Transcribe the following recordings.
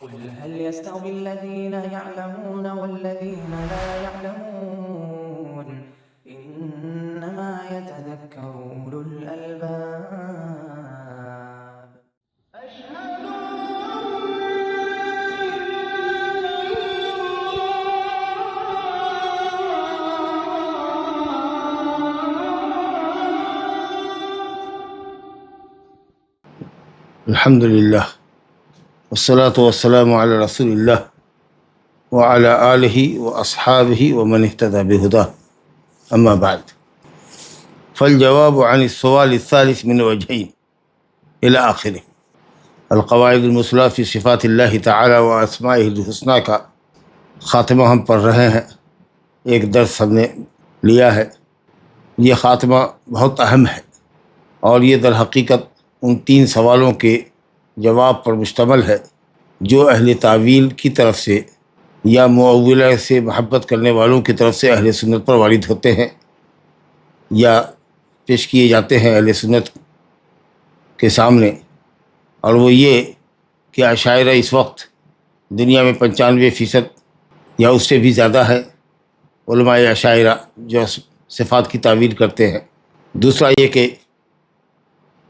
قل هل يستوي الذين يعلمون والذين لا يعلمون إنما يتذكر أولو الألباب أشهد الحمد للہ والصلاة والسلام علی رسول اللہ وعلی آلہ واصحابہ ومن اہتدى بہداہ اما بعد فالجواب عن السؤال الثالث من وجہین الی آخرہ۔ القواعد المثلیٰ فی صفات اللہ تعالی و اسمائہ الحسنی کا خاتمہ ہم پڑھ رہے ہیں۔ ایک درس ہم نے لیا ہے، یہ خاتمہ بہت اہم ہے اور یہ در حقیقت ان 3 سوالوں کے جواب پر مشتمل ہے جو اہل تعویل کی طرف سے یا معولہ سے محبت کرنے والوں کی طرف سے اہل سنت پر وارد ہوتے ہیں یا پیش کیے جاتے ہیں اہل سنت کے سامنے، اور وہ یہ کہ اشاعرہ اس وقت دنیا میں 95% یا اس سے بھی زیادہ ہے علماء اشاعرہ جو صفات کی تعویل کرتے ہیں۔ دوسرا یہ کہ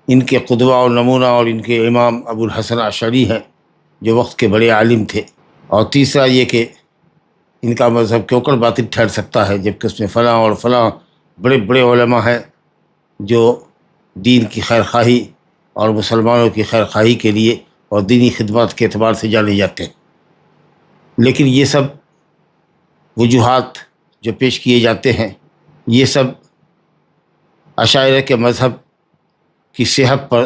ان کے قدوہ اور نمونہ اور ان کے امام ابو الحسن اشعری ہیں جو وقت کے بڑے عالم تھے۔ اور تیسرا یہ کہ ان کا مذہب کیوں کر باطل ٹھہر سکتا ہے جبکہ اس میں فلاں اور فلاں بڑے بڑے علماء ہیں جو دین کی خیر خواہی اور مسلمانوں کی خیر خواہی کے لیے اور دینی خدمات کے اعتبار سے جانے جاتے ہیں۔ لیکن یہ سب وجوہات جو پیش کیے جاتے ہیں یہ سب اشاعرہ کے مذہب کی صحت پر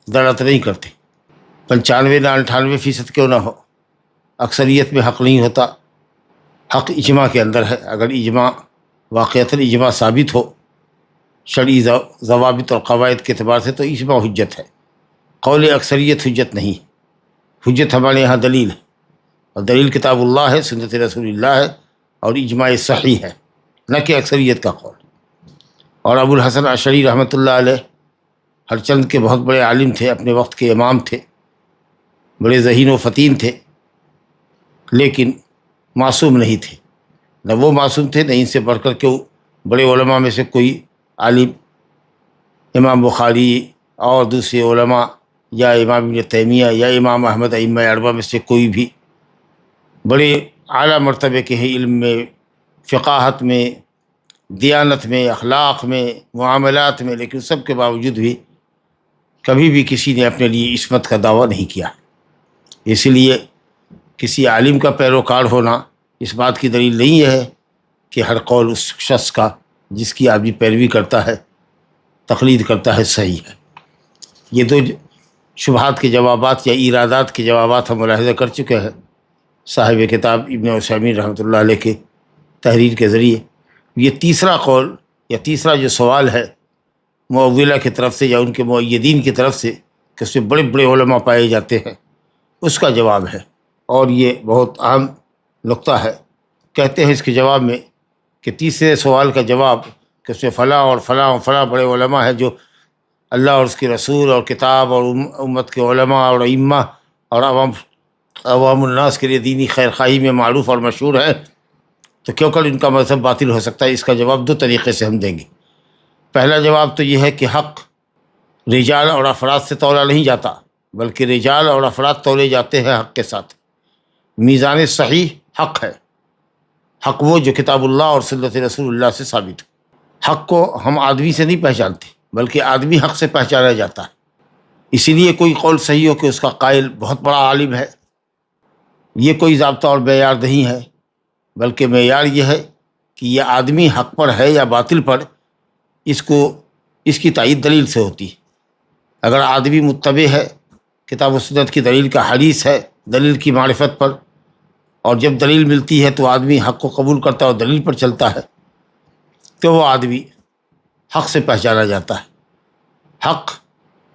دلالت نہیں کرتے۔ 95 یا 98% کیوں نہ ہو، اکثریت میں حق نہیں ہوتا، حق اجماع کے اندر ہے۔ اگر اجماع واقعتاً اجماع ثابت ہو شرعی ضوابط اور قواعد کے اعتبار سے تو اجماع حجت ہے، قول اکثریت حجت نہیں۔ حجت ہمارے یہاں دلیل ہے، اور دلیل کتاب اللہ ہے، سنت رسول اللہ ہے، اور اجماع صحیح ہے، نہ کہ اکثریت کا قول۔ اور ابو الحسن اشعری رحمۃ اللہ علیہ ہر چند کے بہت بڑے عالم تھے، اپنے وقت کے امام تھے، بڑے ذہین و فطین تھے، لیکن معصوم نہیں تھے۔ نہ وہ معصوم تھے، نہ ان سے بڑھ کر کے بڑے علماء میں سے کوئی عالم، امام بخاری اور دوسرے علماء یا امام ابن تیمیہ یا امام احمد ائمہ اربعہ میں سے کوئی بھی بڑے اعلیٰ مرتبے کے ہیں، علم میں، فقاہت میں، دیانت میں، اخلاق میں، معاملات میں، لیکن سب کے باوجود بھی کبھی بھی کسی نے اپنے لیے عصمت کا دعویٰ نہیں کیا۔ اس لیے کسی عالم کا پیروکار ہونا اس بات کی دلیل نہیں ہے کہ ہر قول اس شخص کا جس کی آدمی پیروی کرتا ہے، تقلید کرتا ہے، صحیح ہے۔ یہ 2 شبہات کے جوابات یا ایرادات کے جوابات ہم ملاحظہ کر چکے ہیں صاحب کتاب ابن عثیمین رحمۃ اللہ علیہ کے تحریر کے ذریعے۔ یہ تیسرا قول یا تیسرا جو سوال ہے معولہ کی طرف سے یا ان کے مؤیدین کی طرف سے کہ اس میں بڑے بڑے علماء پائے جاتے ہیں، اس کا جواب ہے، اور یہ بہت اہم نقطہ ہے۔ کہتے ہیں اس کے جواب میں کہ تیسرے سوال کا جواب کہ اس میں فلاں اور فلاں اور فلاں بڑے علماء ہیں جو اللہ اور اس کے رسول اور کتاب اور امت کے علماء اور ائمہ اور عوام الناس کے لیے دینی خیر خواہی میں معروف اور مشہور ہے، تو کیوں کر ان کا مذہب باطل ہو سکتا ہے؟ اس کا جواب 2 طریقے سے ہم دیں گے۔ پہلا جواب تو یہ ہے کہ حق رجال اور افراد سے تولا نہیں جاتا، بلکہ رجال اور افراد تولے جاتے ہیں حق کے ساتھ۔ میزان صحیح حق ہے، حق وہ جو کتاب اللہ اور سنت رسول اللہ سے ثابت ہے۔ حق کو ہم آدمی سے نہیں پہچانتے، بلکہ آدمی حق سے پہچانا جاتا ہے۔ اسی لیے کوئی قول صحیح ہو کہ اس کا قائل بہت بڑا عالم ہے، یہ کوئی ضابطہ اور معیار نہیں ہے، بلکہ معیار یہ ہے کہ یہ آدمی حق پر ہے یا باطل پر، اس کی تائید دلیل سے ہوتی ہے۔ اگر آدمی متبع ہے کتاب و سنت کی دلیل کا حریص ہے دلیل کی معرفت پر، اور جب دلیل ملتی ہے تو آدمی حق کو قبول کرتا ہے اور دلیل پر چلتا ہے، تو وہ آدمی حق سے پہچانا جاتا ہے۔ حق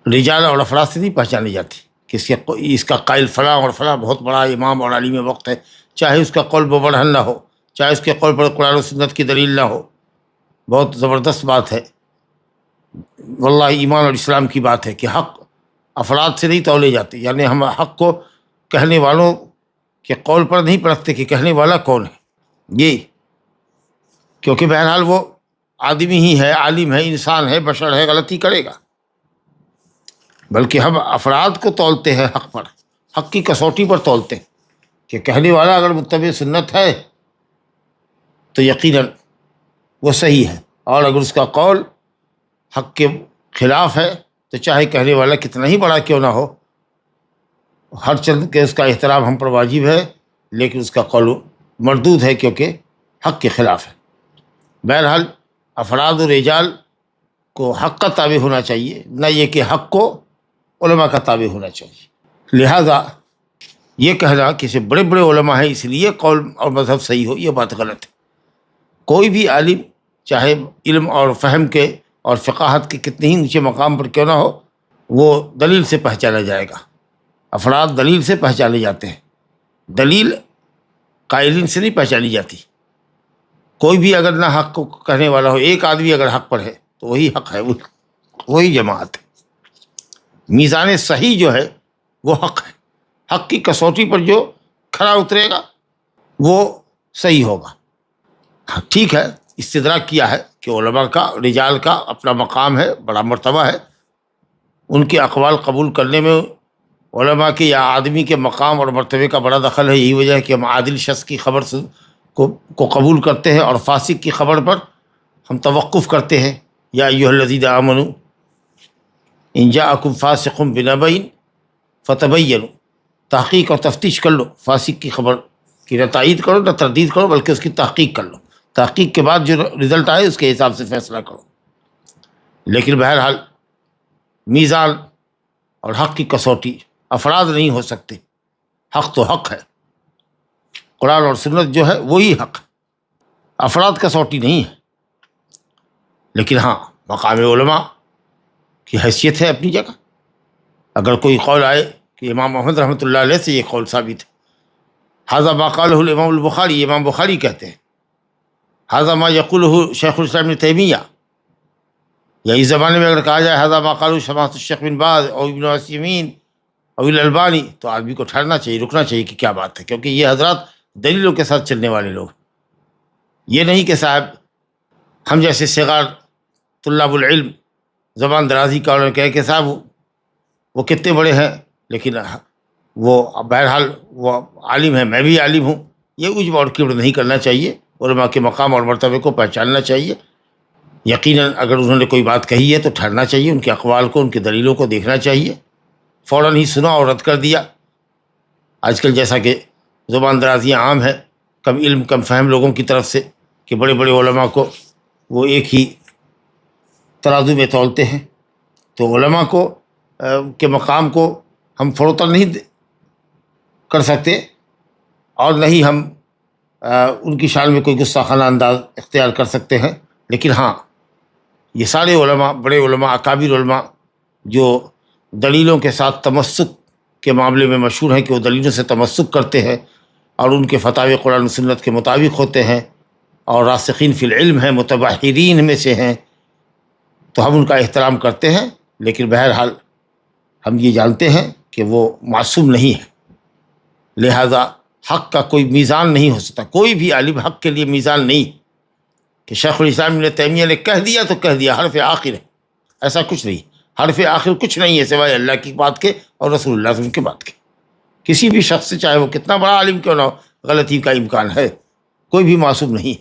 رجال اور افراد سے نہیں پہچانے جاتی کہ اس کا قائل فلاں اور فلاں بہت بڑا امام اور عالم وقت ہے، چاہے اس کا قول ببرہن نہ ہو، چاہے اس کے قول پر قرآن و سنت کی دلیل نہ ہو۔ بہت زبردست بات ہے، واللہ ایمان اور اسلام کی بات ہے کہ حق افراد سے نہیں تولے جاتے، یعنی ہم حق کو کہنے والوں کہ قول پر نہیں پرکھتے کہ کہنے والا کون ہے یہ، کیونکہ بہرحال وہ آدمی ہی ہے، عالم ہے، انسان ہے، بشر ہے، غلطی کرے گا، بلکہ ہم افراد کو تولتے ہیں حق پر، حق کی کسوٹی پر تولتے ہیں کہ کہنے والا اگر متبع سنت ہے تو یقیناً وہ صحیح ہے، اور اگر اس کا قول حق کے خلاف ہے تو چاہے کہنے والا کتنا ہی بڑا کیوں نہ ہو، ہر چند کے اس کا احترام ہم پر واجب ہے، لیکن اس کا قول مردود ہے کیونکہ حق کے خلاف ہے۔ بہرحال افراد و رجال کو حق کا تابع ہونا چاہیے، نہ یہ کہ حق کو علماء کا تابع ہونا چاہیے۔ لہذا یہ کہنا کہ سے بڑے بڑے علماء ہیں اس لیے قول اور مذہب صحیح ہو، یہ بات غلط ہے۔ کوئی بھی عالم چاہے علم اور فہم کے اور فقاہت کے کتنے ہی اونچے مقام پر کیوں نہ ہو، وہ دلیل سے پہچانا جائے گا۔ افراد دلیل سے پہچانے جاتے ہیں، دلیل قائلین سے نہیں پہچانی جاتی۔ کوئی بھی اگر نہ حق کو کہنے والا ہو، ایک آدمی اگر حق پر ہے تو وہی حق ہے، وہی جماعت ہے۔ میزان صحیح جو ہے وہ حق ہے، حق کی کسوٹی پر جو کھرا اترے گا وہ صحیح ہوگا۔ ٹھیک ہے، استدراک کیا ہے کہ علماء کا، رجال کا اپنا مقام ہے، بڑا مرتبہ ہے، ان کے اقوال قبول کرنے میں علماء کے یا آدمی کے مقام اور مرتبے کا بڑا دخل ہے۔ یہی وجہ ہے کہ ہم عادل شخص کی خبر کو قبول کرتے ہیں، اور فاسق کی خبر پر ہم توقف کرتے ہیں۔ یا ایھا الذین آمنوا ان جاءکم فاسق بنبأ فتبینوا، تحقیق اور تفتیش کر لو، فاسق کی خبر کی نہ تائید کرو نہ تردید کرو، بلکہ اس کی تحقیق کر لو، تحقیق کے بعد جو رزلٹ آئے اس کے حساب سے فیصلہ کرو۔ لیکن بہرحال میزان اور حق کی کسوٹی افراد نہیں ہو سکتے، حق تو حق ہے، قرآن اور سنت جو ہے وہی حق ہے، افراد کسوٹی نہیں ہے۔ لیکن ہاں، مقام علماء کی حیثیت ہے اپنی جگہ۔ اگر کوئی قول آئے کہ امام محمد رحمۃ اللہ علیہ سے یہ قول ثابت ہے، ھذا ما قالہ الامام البخاری، امام بخاری کہتے ہیں، ھذا ما یقولہ شیخ الاسلام ابن تیمیہ، یا اس زمانے میں اگر کہا جائے ھذا ما قالہ سماحۃ الشیخ بن باز اور ابن عثیمین اور الالبانی، تو آدمی کو ٹھہرنا چاہیے، رکنا چاہیے کہ کیا بات ہے، کیونکہ یہ حضرات دلیلوں کے ساتھ چلنے والے لوگ، یہ نہیں کہ صاحب ہم جیسے صغار طلاب العلم زبان درازی کا انہوں نے کہا کہ صاحب وہ کتنے بڑے ہیں، لیکن وہ بہرحال وہ عالم ہے، میں بھی عالم ہوں، یہ عجب اور کبر نہیں کرنا چاہیے، علماء کے مقام اور مرتبے کو پہچاننا چاہیے۔ یقیناً اگر انہوں نے کوئی بات کہی ہے تو ٹھہرنا چاہیے، ان کے اقوال کو، ان کی دلیلوں کو دیکھنا چاہیے، فوراً ہی سنا اور رد کر دیا۔ آج کل جیسا کہ زبان درازیاں عام ہیں کم علم کم فہم لوگوں کی طرف سے، کہ بڑے بڑے علماء کو وہ ایک ہی ترازو میں تولتے ہیں، تو علماء کو کے مقام کو ہم فروتر نہیں کر سکتے، اور نہ ہی ہم ان کی شان میں کوئی گستاخانہ انداز اختیار کر سکتے ہیں۔ لیکن ہاں، یہ سارے علماء، بڑے علماء، اکابر علماء جو دلیلوں کے ساتھ تمسک کے معاملے میں مشہور ہیں کہ وہ دلیلوں سے تمسک کرتے ہیں اور ان کے فتاوی قرآن و سنت کے مطابق ہوتے ہیں، اور راسخین فی العلم ہیں، متبحرین میں سے ہیں، تو ہم ان کا احترام کرتے ہیں۔ لیکن بہرحال ہم یہ جانتے ہیں کہ وہ معصوم نہیں ہے، لہذا حق کا کوئی میزان نہیں ہو سکتا، کوئی بھی عالم حق کے لیے میزان نہیں کہ شیخ الاسلام ابن تیمیہ نے کہہ دیا تو کہہ دیا، حرف آخر ہے، ایسا کچھ نہیں۔ حرف آخر کچھ نہیں ہے سوائے اللہ کی بات کے اور رسول اللہ صلی اللہ علیہ وسلم کی بات کے۔ کسی بھی شخص سے، چاہے وہ کتنا بڑا عالم کیوں نہ ہو، غلطی کا امکان ہے، کوئی بھی معصوم نہیں۔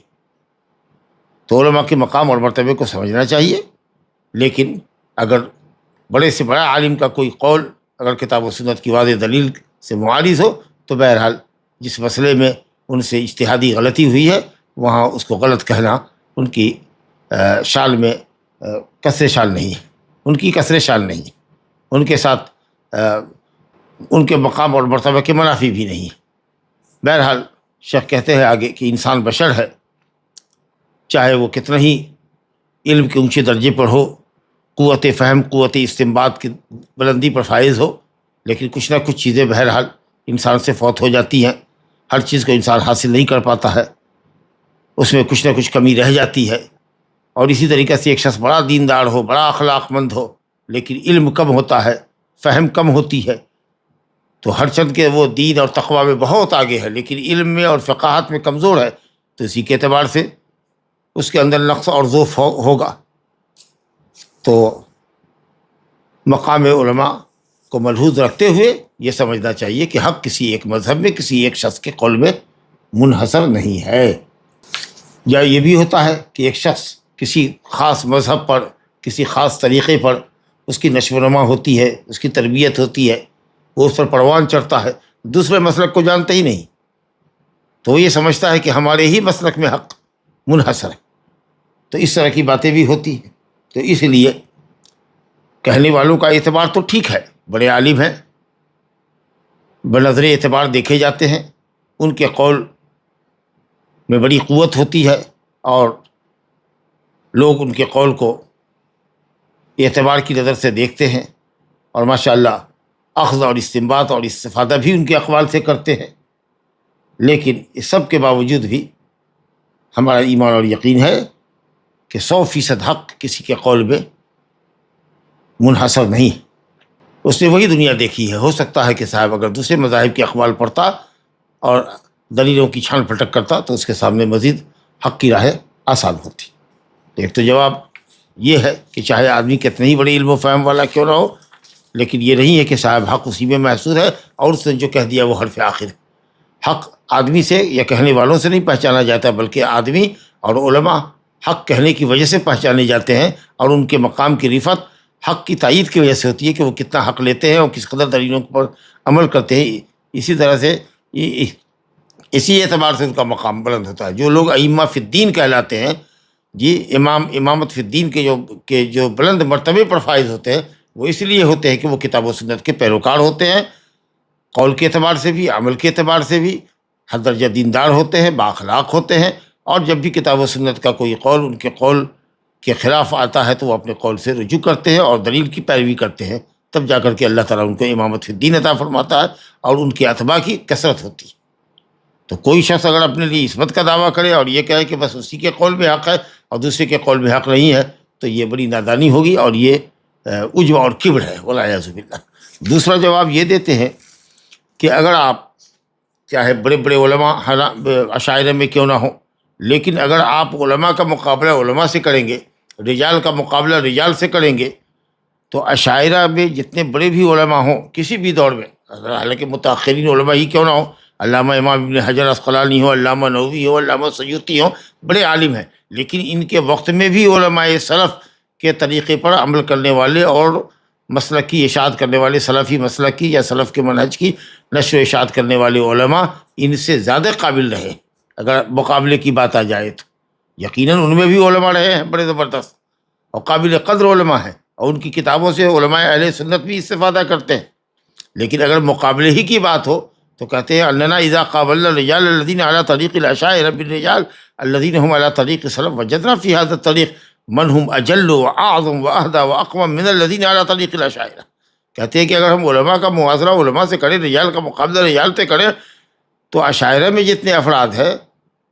تو علماء کے مقام اور مرتبے کو سمجھنا چاہیے، لیکن اگر بڑے سے بڑا عالم کا کوئی قول اگر کتاب و سنت کی واضح دلیل سے معارض ہو تو بہرحال جس مسئلے میں ان سے اجتہادی غلطی ہوئی ہے وہاں اس کو غلط کہنا ان کی شان میں کسر شان نہیں ہے، ان کی کسر شان نہیں ہے، ان کے ساتھ ان کے مقام اور مرتبہ کے منافی بھی نہیں ہے۔ بہرحال شیخ کہتے ہیں آگے کہ انسان بشر ہے، چاہے وہ کتنا ہی علم کے اونچے درجے پر ہو، قوت فہم، قوت استنباط کی بلندی پر فائز ہو، لیکن کچھ نہ کچھ چیزیں بہرحال انسان سے فوت ہو جاتی ہیں، ہر چیز کو انسان حاصل نہیں کر پاتا ہے، اس میں کچھ نہ کچھ کمی رہ جاتی ہے۔ اور اسی طریقے سے ایک شخص بڑا دیندار ہو، بڑا اخلاق مند ہو، لیکن علم کم ہوتا ہے، فہم کم ہوتی ہے، تو ہر چند کے وہ دین اور تقویٰ میں بہت آگے ہے، لیکن علم میں اور فقاہت میں کمزور ہے، تو اسی کے اعتبار سے اس کے اندر نقص اور ضعف ہوگا۔ تو مقام علماء کو ملحوظ رکھتے ہوئے یہ سمجھنا چاہیے کہ حق کسی ایک مذہب میں، کسی ایک شخص کے قول میں منحصر نہیں ہے۔ یا یہ بھی ہوتا ہے کہ ایک شخص کسی خاص مذہب پر، کسی خاص طریقے پر اس کی نشو و نما ہوتی ہے، اس کی تربیت ہوتی ہے، وہ اس پر پروان چڑھتا ہے، دوسرے مسلک کو جانتا ہی نہیں، تو وہ یہ سمجھتا ہے کہ ہمارے ہی مسلک میں حق منحصر ہے۔ تو اس طرح کی باتیں بھی ہوتی ہیں۔ تو اس لیے کہنے والوں کا اعتبار تو ٹھیک ہے، بڑے عالم ہیں، بنظر اعتبار دیکھے جاتے ہیں، ان کے قول میں بڑی قوت ہوتی ہے، اور لوگ ان کے قول کو اعتبار کی نظر سے دیکھتے ہیں، اور ماشاءاللہ اخذ اور استنباط اور استفادہ بھی ان کے اقوال سے کرتے ہیں۔ لیکن اس سب کے باوجود بھی ہمارا ایمان اور یقین ہے کہ 100% حق کسی کے قول میں منحصر نہیں ہے۔ اس نے وہی دنیا دیکھی ہے، ہو سکتا ہے کہ صاحب اگر دوسرے مذاہب کے اقوال پڑھتا اور دلیلوں کی چھان پھٹک کرتا تو اس کے سامنے مزید حق کی راہیں آسان ہوتی۔ ایک تو جواب یہ ہے کہ چاہے آدمی کتنے ہی بڑے علم و فہم والا کیوں نہ ہو، لیکن یہ نہیں ہے کہ صاحب حق اسی میں محصور ہے اور اس نے جو کہہ دیا وہ حرف آخر ہے۔ حق آدمی سے یا کہنے والوں سے نہیں پہچانا جاتا، بلکہ آدمی اور علماء حق کہنے کی وجہ سے پہچانے جاتے ہیں، اور ان کے مقام کی رفعت حق کی تائید کی وجہ سے ہوتی ہے کہ وہ کتنا حق لیتے ہیں اور کس قدر دلیلوں پر عمل کرتے ہیں۔ اسی طرح سے اسی اعتبار سے ان کا مقام بلند ہوتا ہے۔ جو لوگ ائمہ فی الدین کہلاتے ہیں، جی امامت فی الدین کے جو بلند مرتبے پر فائز ہوتے ہیں، وہ اس لیے ہوتے ہیں کہ وہ کتاب و سنت کے پیروکار ہوتے ہیں، قول کے اعتبار سے بھی، عمل کے اعتبار سے بھی ہر درجہ دیندار ہوتے ہیں، بااخلاق ہوتے ہیں، اور جب بھی کتاب و سنت کا کوئی قول ان کے قول کے خلاف آتا ہے تو وہ اپنے قول سے رجوع کرتے ہیں اور دلیل کی پیروی کرتے ہیں، تب جا کر کے اللہ تعالیٰ ان کو امامت فی الدین عطا فرماتا ہے اور ان کے اتباع کی کثرت ہوتی ہے۔ تو کوئی شخص اگر اپنے لیے عصمت کا دعویٰ کرے اور یہ کہے کہ بس اسی کے قول میں حق ہے اور دوسرے کے قول میں حق نہیں ہے، تو یہ بڑی نادانی ہوگی اور یہ عجب اور کبر ہے، والعیاذ باللہ۔ دوسرا جواب یہ دیتے ہیں کہ اگر آپ چاہے بڑے بڑے علماء عشائرہ میں کیوں نہ ہوں، لیکن اگر آپ علماء کا مقابلہ علماء سے کریں گے، رجال کا مقابلہ رجال سے کریں گے، تو عشائرہ میں جتنے بڑے بھی علماء ہوں کسی بھی دور میں، حالانکہ متأخرین علماء ہی کیوں نہ ہوں، علامہ امام ابن حجر عسقلانی ہو، علامہ نووی ہو، علامہ سیوطی ہو، بڑے عالم ہیں، لیکن ان کے وقت میں بھی علماء سلف کے طریقے پر عمل کرنے والے اور مسلک کی اشاعت کرنے والے، سلفی مسلک کی یا سلف کے منہج کی نشر و اشاعت کرنے والے علماء ان سے زیادہ قابل رہے۔ اگر مقابلے کی بات آ جائے تو یقیناً ان میں بھی علماء رہے ہیں بڑے زبردست اور قابل قدر علماء ہیں، اور ان کی کتابوں سے علماء اہل سنت بھی استفادہ کرتے ہیں۔ لیکن اگر مقابلے ہی کی بات ہو تو کہتے ہیں اننا اذا قابلنا الرجال الذين على طريق العشائر بالرجال الذين هم على طريق السلف وجدنا في هذا الطريق من هم اجل واعظم واهدى واقوم من الذين على طريق العشائر۔ کہتے ہیں کہ اگر ہم علماء کا موازنہ علماء سے کریں، رجال کا مقابلہ رجال سے کریں، تو عشائرہ میں جتنے افراد ہیں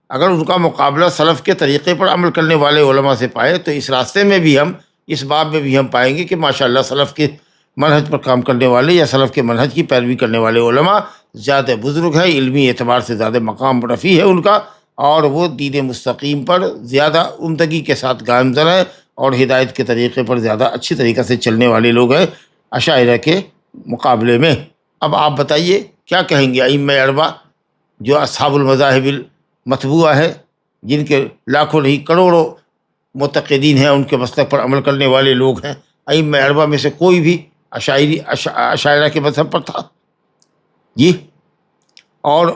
اگر ان کا مقابلہ سلف کے طریقے پر عمل کرنے والے علماء سے پائے تو اس راستے میں بھی ہم، اس باب میں بھی ہم پائیں گے کہ ماشاءاللہ سلف کے منہج پر کام کرنے والے یا سلف کے منہج کی پیروی کرنے والے علماء زیادہ بزرگ ہیں، علمی اعتبار سے زیادہ مقام رفیع ہے ان کا، اور وہ دین مستقیم پر زیادہ عمدگی کے ساتھ گامزن ہیں اور ہدایت کے طریقے پر زیادہ اچھی طریقے سے چلنے والے لوگ ہیں عشائرہ کے مقابلے میں۔ اب آپ بتائیے کیا کہیں گے ائمہ اربعہ جو اصحاب المذاہب المتبوعہ ہے، جن کے لاکھوں نہیں کروڑوں معتقدین ہیں، ان کے مسلک پر عمل کرنے والے لوگ ہیں، ائمہ اربعہ میں سے کوئی بھی عشائرہ کے مذہب پر تھا؟ جی، اور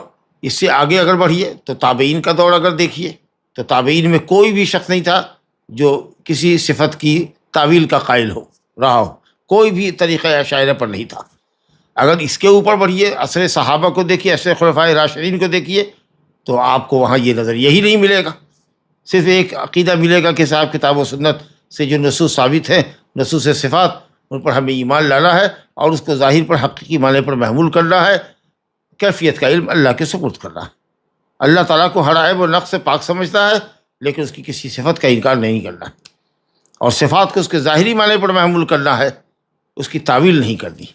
اس سے آگے اگر بڑھیے تو تابعین کا دور اگر دیکھیے تو تابعین میں کوئی بھی شخص نہیں تھا جو کسی صفت کی تعویل کا قائل رہا ہو، کوئی بھی طریقہ عشائرہ پر نہیں تھا۔ اگر اس کے اوپر بڑھیے، عصر صحابہ کو دیکھیے، عصر خلفائے راشدین کو دیکھیے، تو آپ کو وہاں یہ نظر یہی نہیں ملے گا، صرف ایک عقیدہ ملے گا کہ صاحب کتاب و سنت سے جو نصوص ثابت ہیں، نصوص صفات، ان پر ہمیں ایمان لانا ہے اور اس کو ظاہر پر حقیقی معنی پر محمول کرنا ہے، کیفیت کا علم اللہ کے سپرد کرنا ہے۔ اللہ تعالیٰ کو ہر عیب و نقص سے پاک سمجھتا ہے، لیکن اس کی کسی صفت کا انکار نہیں کرنا ہے، اور صفات کو اس کے ظاہری معنی پر محمول کرنا ہے، اس کی تعویل نہیں کرنی۔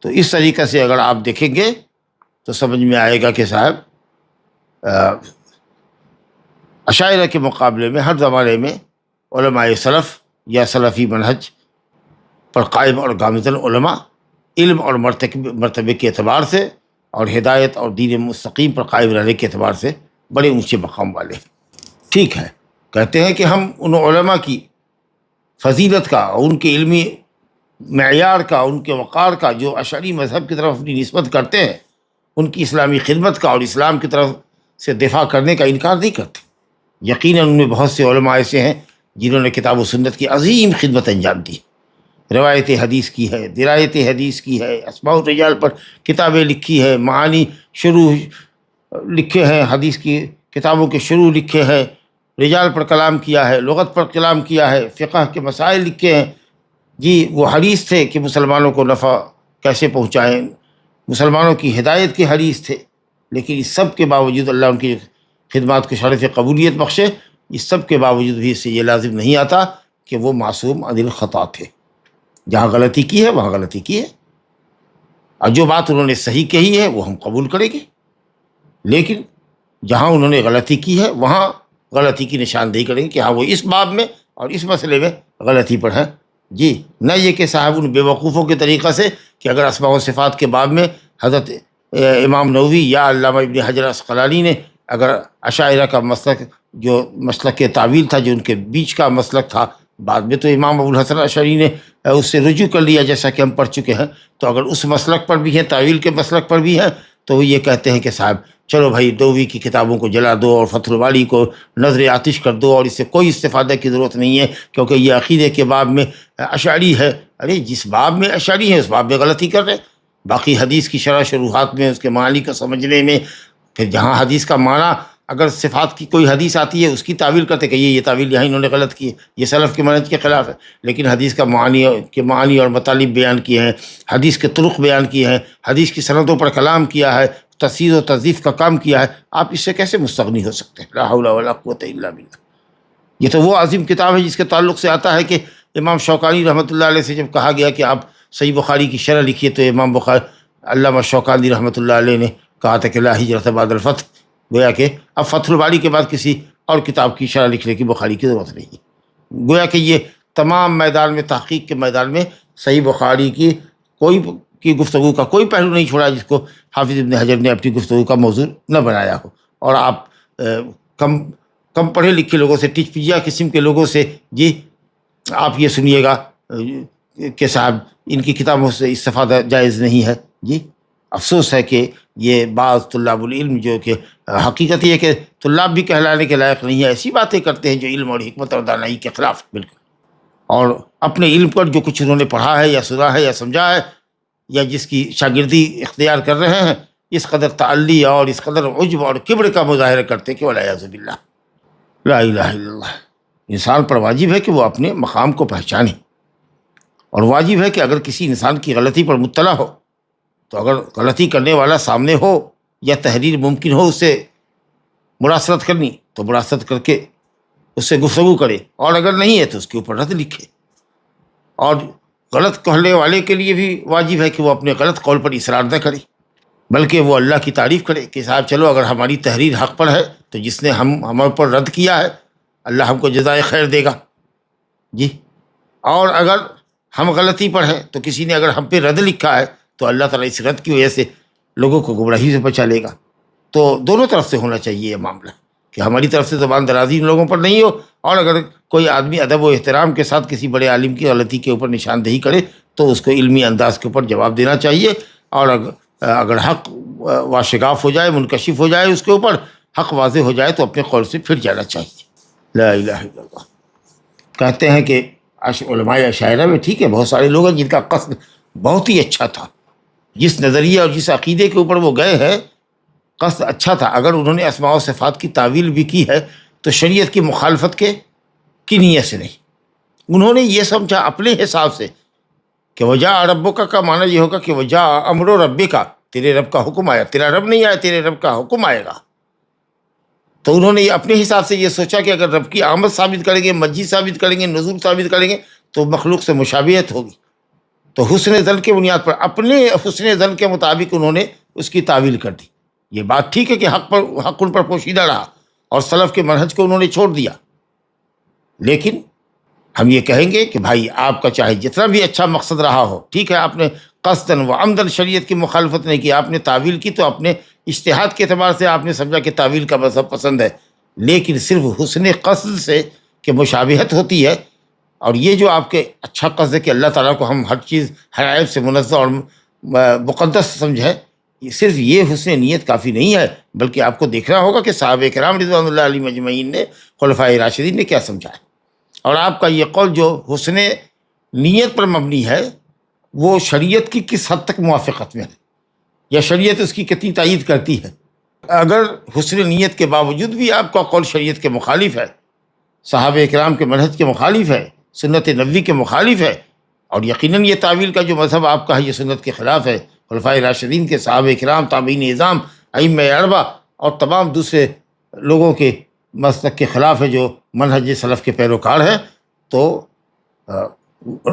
تو اس طریقے سے اگر آپ دیکھیں گے تو سمجھ میں آئے گا کہ صاحب اشاعرہ کے مقابلے میں ہر زمانے میں علماء سلف یا سلفی منہج پر قائم اور گامزن علماء علم اور مرتبے کے اعتبار سے اور ہدایت اور دین مستقیم پر قائم رہنے کے اعتبار سے بڑے اونچے مقام والے ہیں۔ ٹھیک ہے، کہتے ہیں کہ ہم ان علماء کی فضیلت کا، ان کے علمی معیار کا، ان کے وقار کا جو اشعری مذہب کی طرف اپنی نسبت کرتے ہیں، ان کی اسلامی خدمت کا اور اسلام کی طرف سے دفاع کرنے کا انکار نہیں کرتے۔ یقیناً ان میں بہت سے علماء ایسے ہیں جنہوں نے کتاب و سنت کی عظیم خدمت انجام دی، روایت حدیث کی ہے، درایت حدیث کی ہے، اسماء الرجال پر کتابیں لکھی ہے، معانی شروح لکھے ہیں، حدیث کی کتابوں کے شروع لکھے ہیں، رجال پر کلام کیا ہے، لغت پر کلام کیا ہے، فقہ کے مسائل لکھے ہیں۔ جی وہ حریص تھے کہ مسلمانوں کو نفع کیسے پہنچائیں، مسلمانوں کی ہدایت کے حریص تھے، لیکن اس سب کے باوجود اللہ ان کی خدمات کو شرف قبولیت بخشے۔ اس سب کے باوجود بھی اس سے یہ لازم نہیں آتا کہ وہ معصوم عن الخطا تھے۔ جہاں غلطی کی ہے وہاں غلطی کی ہے، اور جو بات انہوں نے صحیح کہی ہے وہ ہم قبول کریں گے، لیکن جہاں انہوں نے غلطی کی ہے وہاں غلطی کی نشاندہی کریں گے کہ ہاں وہ اس باب میں اور اس مسئلے میں غلطی پر ہیں۔ جی نہ یہ کہ صاحب ان بے وقوفوں کے طریقہ سے کہ اگر اسماء و صفات کے باب میں حضرت امام نووی یا علامہ ابن حجر عسقلانی نے اگر اشاعرہ کا مسلک جو مسلک کے تعویل تھا، جو ان کے بیچ کا مسلک تھا، بعد میں تو امام ابو الحسن اشعری نے اس سے رجوع کر لیا جیسا کہ ہم پڑھ چکے ہیں، تو اگر اس مسلک پر بھی ہیں، تعویل کے مسلک پر بھی ہیں، تو وہ یہ کہتے ہیں کہ صاحب چلو بھائی نووی کی کتابوں کو جلا دو اور فتح الباری کو نظر آتش کر دو، اور اس سے کوئی استفادہ کی ضرورت نہیں ہے کیونکہ یہ عقیدے کے باب میں اشعری ہے۔ ارے جس باب میں اشعری ہے اس باب میں غلطی کر رہے ہیں، باقی حدیث کی شرح شروحات میں، اس کے معنی کو سمجھنے میں، پھر جہاں حدیث کا معنی اگر صفات کی کوئی حدیث آتی ہے اس کی تعویل کرتے کہ یہ تعویل یہاں انہوں نے غلط کی ہے، یہ سلف کے منہج کے خلاف ہے، لیکن حدیث کا معانی اور مطالب بیان کیے ہیں، حدیث کے طرق بیان کیے ہیں، حدیث کی سندوں پر کلام کیا ہے، تصحیح و تضعیف کا کام کیا ہے، آپ اس سے کیسے مستغنی ہو سکتے ہیں؟ لا حول ولا قوت الا باللہ۔ یہ تو وہ عظیم کتاب ہے جس کے تعلق سے آتا ہے کہ امام شوکانی رحمۃ اللہ علیہ سے جب کہا گیا کہ آپ صحیح بخاری کی شرح لکھیے، تو امام بخاری علامہ شوکانی رحمۃ اللہ علیہ نے کہا تھا کہ لا ہجرت بعد الفتح، گویا کہ اب فتح الباری کے بعد کسی اور کتاب کی شرح لکھنے کی بخاری کی ضرورت نہیں ہے۔ گویا کہ یہ تمام میدان میں، تحقیق کے میدان میں، صحیح بخاری کی گفتگو کا کوئی پہلو نہیں چھوڑا جس کو حافظ ابن حجر نے اپنی گفتگو کا موضوع نہ بنایا ہو۔ اور آپ کم پڑھے لکھے لوگوں سے، ٹچ پجیا قسم کے لوگوں سے جی آپ یہ سنیے گا کہ صاحب ان کی کتابوں سے استفادہ جائز نہیں ہے۔ جی افسوس ہے کہ یہ بعض طلاب العلم جو کہ حقیقت یہ ہے کہ طلاب بھی کہلانے کے لائق نہیں ہے، ایسی باتیں کرتے ہیں جو علم اور حکمت اور دانائی کے خلاف بالکل، اور اپنے علم پر جو کچھ انہوں نے پڑھا ہے یا سنا ہے یا سمجھا ہے یا جس کی شاگردی اختیار کر رہے ہیں، اس قدر تعلی اور اس قدر عجب اور کبر کا مظاہرہ کرتے کہ والعیاذ باللہ۔ لا الہ الا اللہ۔ انسان پر واجب ہے کہ وہ اپنے مقام کو پہچانے، اور واجب ہے کہ اگر کسی انسان کی غلطی پر مطلع ہو تو اگر غلطی کرنے والا سامنے ہو یا تحریر ممکن ہو اس سے مراسلت کرنی تو مراسلت کر کے اس سے گفتگو کرے، اور اگر نہیں ہے تو اس کے اوپر رد لکھے۔ اور غلط کہنے والے کے لیے بھی واجب ہے کہ وہ اپنے غلط قول پر اصرار نہ کرے، بلکہ وہ اللہ کی تعریف کرے کہ صاحب چلو اگر ہماری تحریر حق پر ہے تو جس نے ہمارے پر رد کیا ہے اللہ ہم کو جزائے خیر دے گا۔ جی اور اگر ہم غلطی پر ہیں تو کسی نے اگر ہم پہ رد لکھا ہے تو اللہ تعالیٰ اس رد کی وجہ سے لوگوں کو گمراہی سے بچا لے گا۔ تو دونوں طرف سے ہونا چاہیے یہ معاملہ کہ ہماری طرف سے زبان درازی ان لوگوں پر نہیں ہو، اور اگر کوئی آدمی ادب و احترام کے ساتھ کسی بڑے عالم کی غلطی کے اوپر نشاندہی کرے تو اس کو علمی انداز کے اوپر جواب دینا چاہیے، اور اگر حق واشگاف ہو جائے، منکشف ہو جائے، اس کے اوپر حق واضح ہو جائے تو اپنے قول سے پھر جانا چاہیے۔ لا الہ الا اللہ۔ کہتے ہیں کہ علماء اشاعرہ میں ٹھیک ہے بہت سارے لوگ ہیں جن کا قصد بہت ہی اچھا تھا، جس نظریے اور جس عقیدے کے اوپر وہ گئے ہیں قصد اچھا تھا، اگر انہوں نے اسماء و صفات کی تعویل بھی کی ہے تو شریعت کی مخالفت کی نیت سے نہیں، انہوں نے یہ سمجھا اپنے حساب سے کہ وجاء ربک کا معنی یہ ہوگا کہ وجاء امر ربک، تیرے رب کا حکم آیا، تیرا رب نہیں آیا، تیرے رب کا حکم آئے گا۔ تو انہوں نے اپنے حساب سے یہ سوچا کہ اگر رب کی آمد ثابت کریں گے، مجیء ثابت کریں گے، نزول ثابت کریں گے تو مخلوق سے مشابہت ہوگی، تو حسن ظن کے بنیاد پر اپنے حسن ظن کے مطابق انہوں نے اس کی تعویل کر دی۔ یہ بات ٹھیک ہے کہ حق ان پر پوشیدہ رہا اور سلف کے منہج کو انہوں نے چھوڑ دیا، لیکن ہم یہ کہیں گے کہ بھائی آپ کا چاہے جتنا بھی اچھا مقصد رہا ہو، ٹھیک ہے آپ نے قصداً و عمداً شریعت کی مخالفت نہیں کی، آپ نے تعویل کی تو اپنے اجتہاد کے اعتبار سے آپ نے سمجھا کہ تعویل کا مذہب پسند ہے، لیکن صرف حسن قصد سے کہ مشابہت ہوتی ہے، اور یہ جو آپ کے اچھا قصد ہے کہ اللہ تعالیٰ کو ہم ہر چیز ہر عیب سے منزہ اور مقدس سمجھیں، صرف یہ حسن نیت کافی نہیں ہے، بلکہ آپ کو دیکھنا ہوگا کہ صحابہ کرام رضوان اللہ علیہم اجمعین نے، خلفائے راشدین نے کیا سمجھا ہے۔ اور آپ کا یہ قول جو حسن نیت پر مبنی ہے وہ شریعت کی کس حد تک موافقت میں ہے، یا شریعت اس کی کتنی تائید کرتی ہے؟ اگر حسن نیت کے باوجود بھی آپ کا قول شریعت کے مخالف ہے، صحابہ کرام کے منہج کے مخالف ہے، سنت نبوی کے مخالف ہے، اور یقیناً یہ تعویل کا جو مذہب آپ کا ہے یہ سنت کے خلاف ہے، خلفائے راشدین کے، صحابہ کرام، تابعین اعظام، ائمہ اربعہ اور تمام دوسرے لوگوں کے مسلک کے خلاف ہے جو منہج سلف کے پیروکار ہیں، تو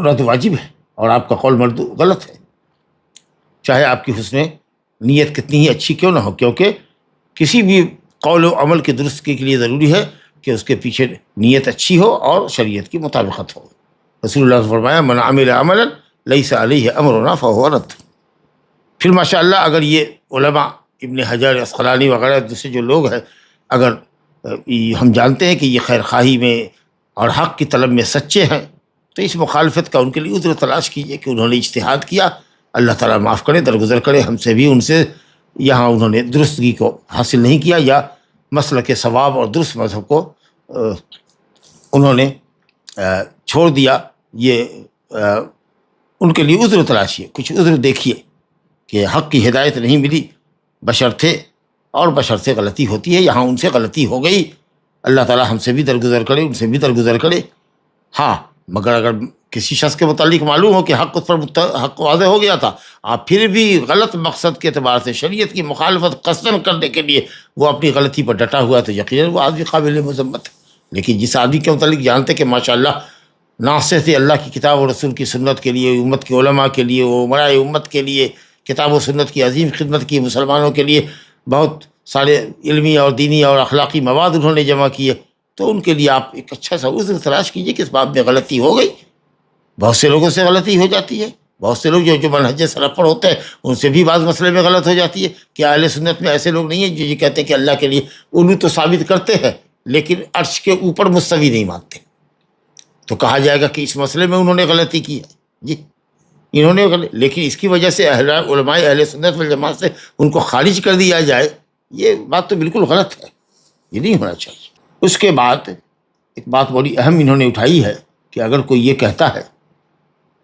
رد واجب ہے اور آپ کا قول مردود غلط ہے، چاہے آپ کی حسن نیت کتنی ہی اچھی کیوں نہ ہو، کیونکہ کسی بھی قول و عمل کی درستگی کے لیے ضروری ہے کہ اس کے پیچھے نیت اچھی ہو اور شریعت کی مطابقت ہو۔ رسول اللہ نے فرمایا من عمل عملا لیس علیہ امرنا فہو رد۔ پھر ماشاء اللہ اگر یہ علماء ابن حجر عسقلانی وغیرہ دوسرے جو لوگ ہیں، اگر ہم جانتے ہیں کہ یہ خیر خواہی میں اور حق کی طلب میں سچے ہیں، تو اس مخالفت کا ان کے لیے عذر تلاش کیجیے کہ انہوں نے اجتہاد کیا، اللہ تعالیٰ معاف کرے، درگزر کرے ہم سے بھی، ان سے یہاں انہوں نے درستگی کو حاصل نہیں کیا، یا مسلک ثواب اور درست مذہب کو انہوں نے چھوڑ دیا، یہ ان کے لیے عذر تلاشیے، کچھ عذر دیکھیے کہ حق کی ہدایت نہیں ملی بشرطے، اور بشرطے غلطی ہوتی ہے، یہاں ان سے غلطی ہو گئی، اللہ تعالیٰ ہم سے بھی درگزر کرے، ان سے بھی درگزر کرے۔ ہاں مگر اگر کسی شخص کے متعلق معلوم ہو کہ حق اس پر حق واضح ہو گیا تھا، آپ پھر بھی غلط مقصد کے اعتبار سے شریعت کی مخالفت قصداً کرنے کے لیے وہ اپنی غلطی پر ڈٹا ہوا، تو یقیناً وہ آدمی قابل مذمت ہے۔ لیکن جس آدمی کے متعلق جانتے کہ ماشاءاللہ ناصح تھے اللہ کی کتاب و رسول کی سنت کے لیے، امت کے علماء کے لیے، امراء امت کے لیے، کتاب و سنت کی عظیم خدمت کی، مسلمانوں کے لیے بہت سارے علمی اور دینی اور اخلاقی مواد انہوں نے جمع کیے، تو ان کے لیے آپ ایک اچھا سا عذر تلاش کیجیے کہ اس بات میں غلطی ہو گئی۔ بہت سے لوگوں سے غلطی ہو جاتی ہے، بہت سے لوگ جو منہج سلف پر ہوتے ہیں ان سے بھی بعض مسئلے میں غلط ہو جاتی ہے، کہ اہل سنت میں ایسے لوگ نہیں ہیں جو یہ کہتے ہیں کہ اللہ کے لیے علو تو ثابت کرتے ہیں لیکن عرش کے اوپر مستوی نہیں مانتے، تو کہا جائے گا کہ اس مسئلے میں انہوں نے غلطی کی ہے، جی انہوں نے لیکن اس کی وجہ سے علماء اہل سنت والجماعت سے ان کو خارج کر دیا جائے، یہ بات تو بالکل غلط ہے، یہ نہیں ہونا چاہیے۔ اس کے بعد ایک بات بڑی اہم انہوں نے اٹھائی ہے کہ اگر کوئی یہ کہتا ہے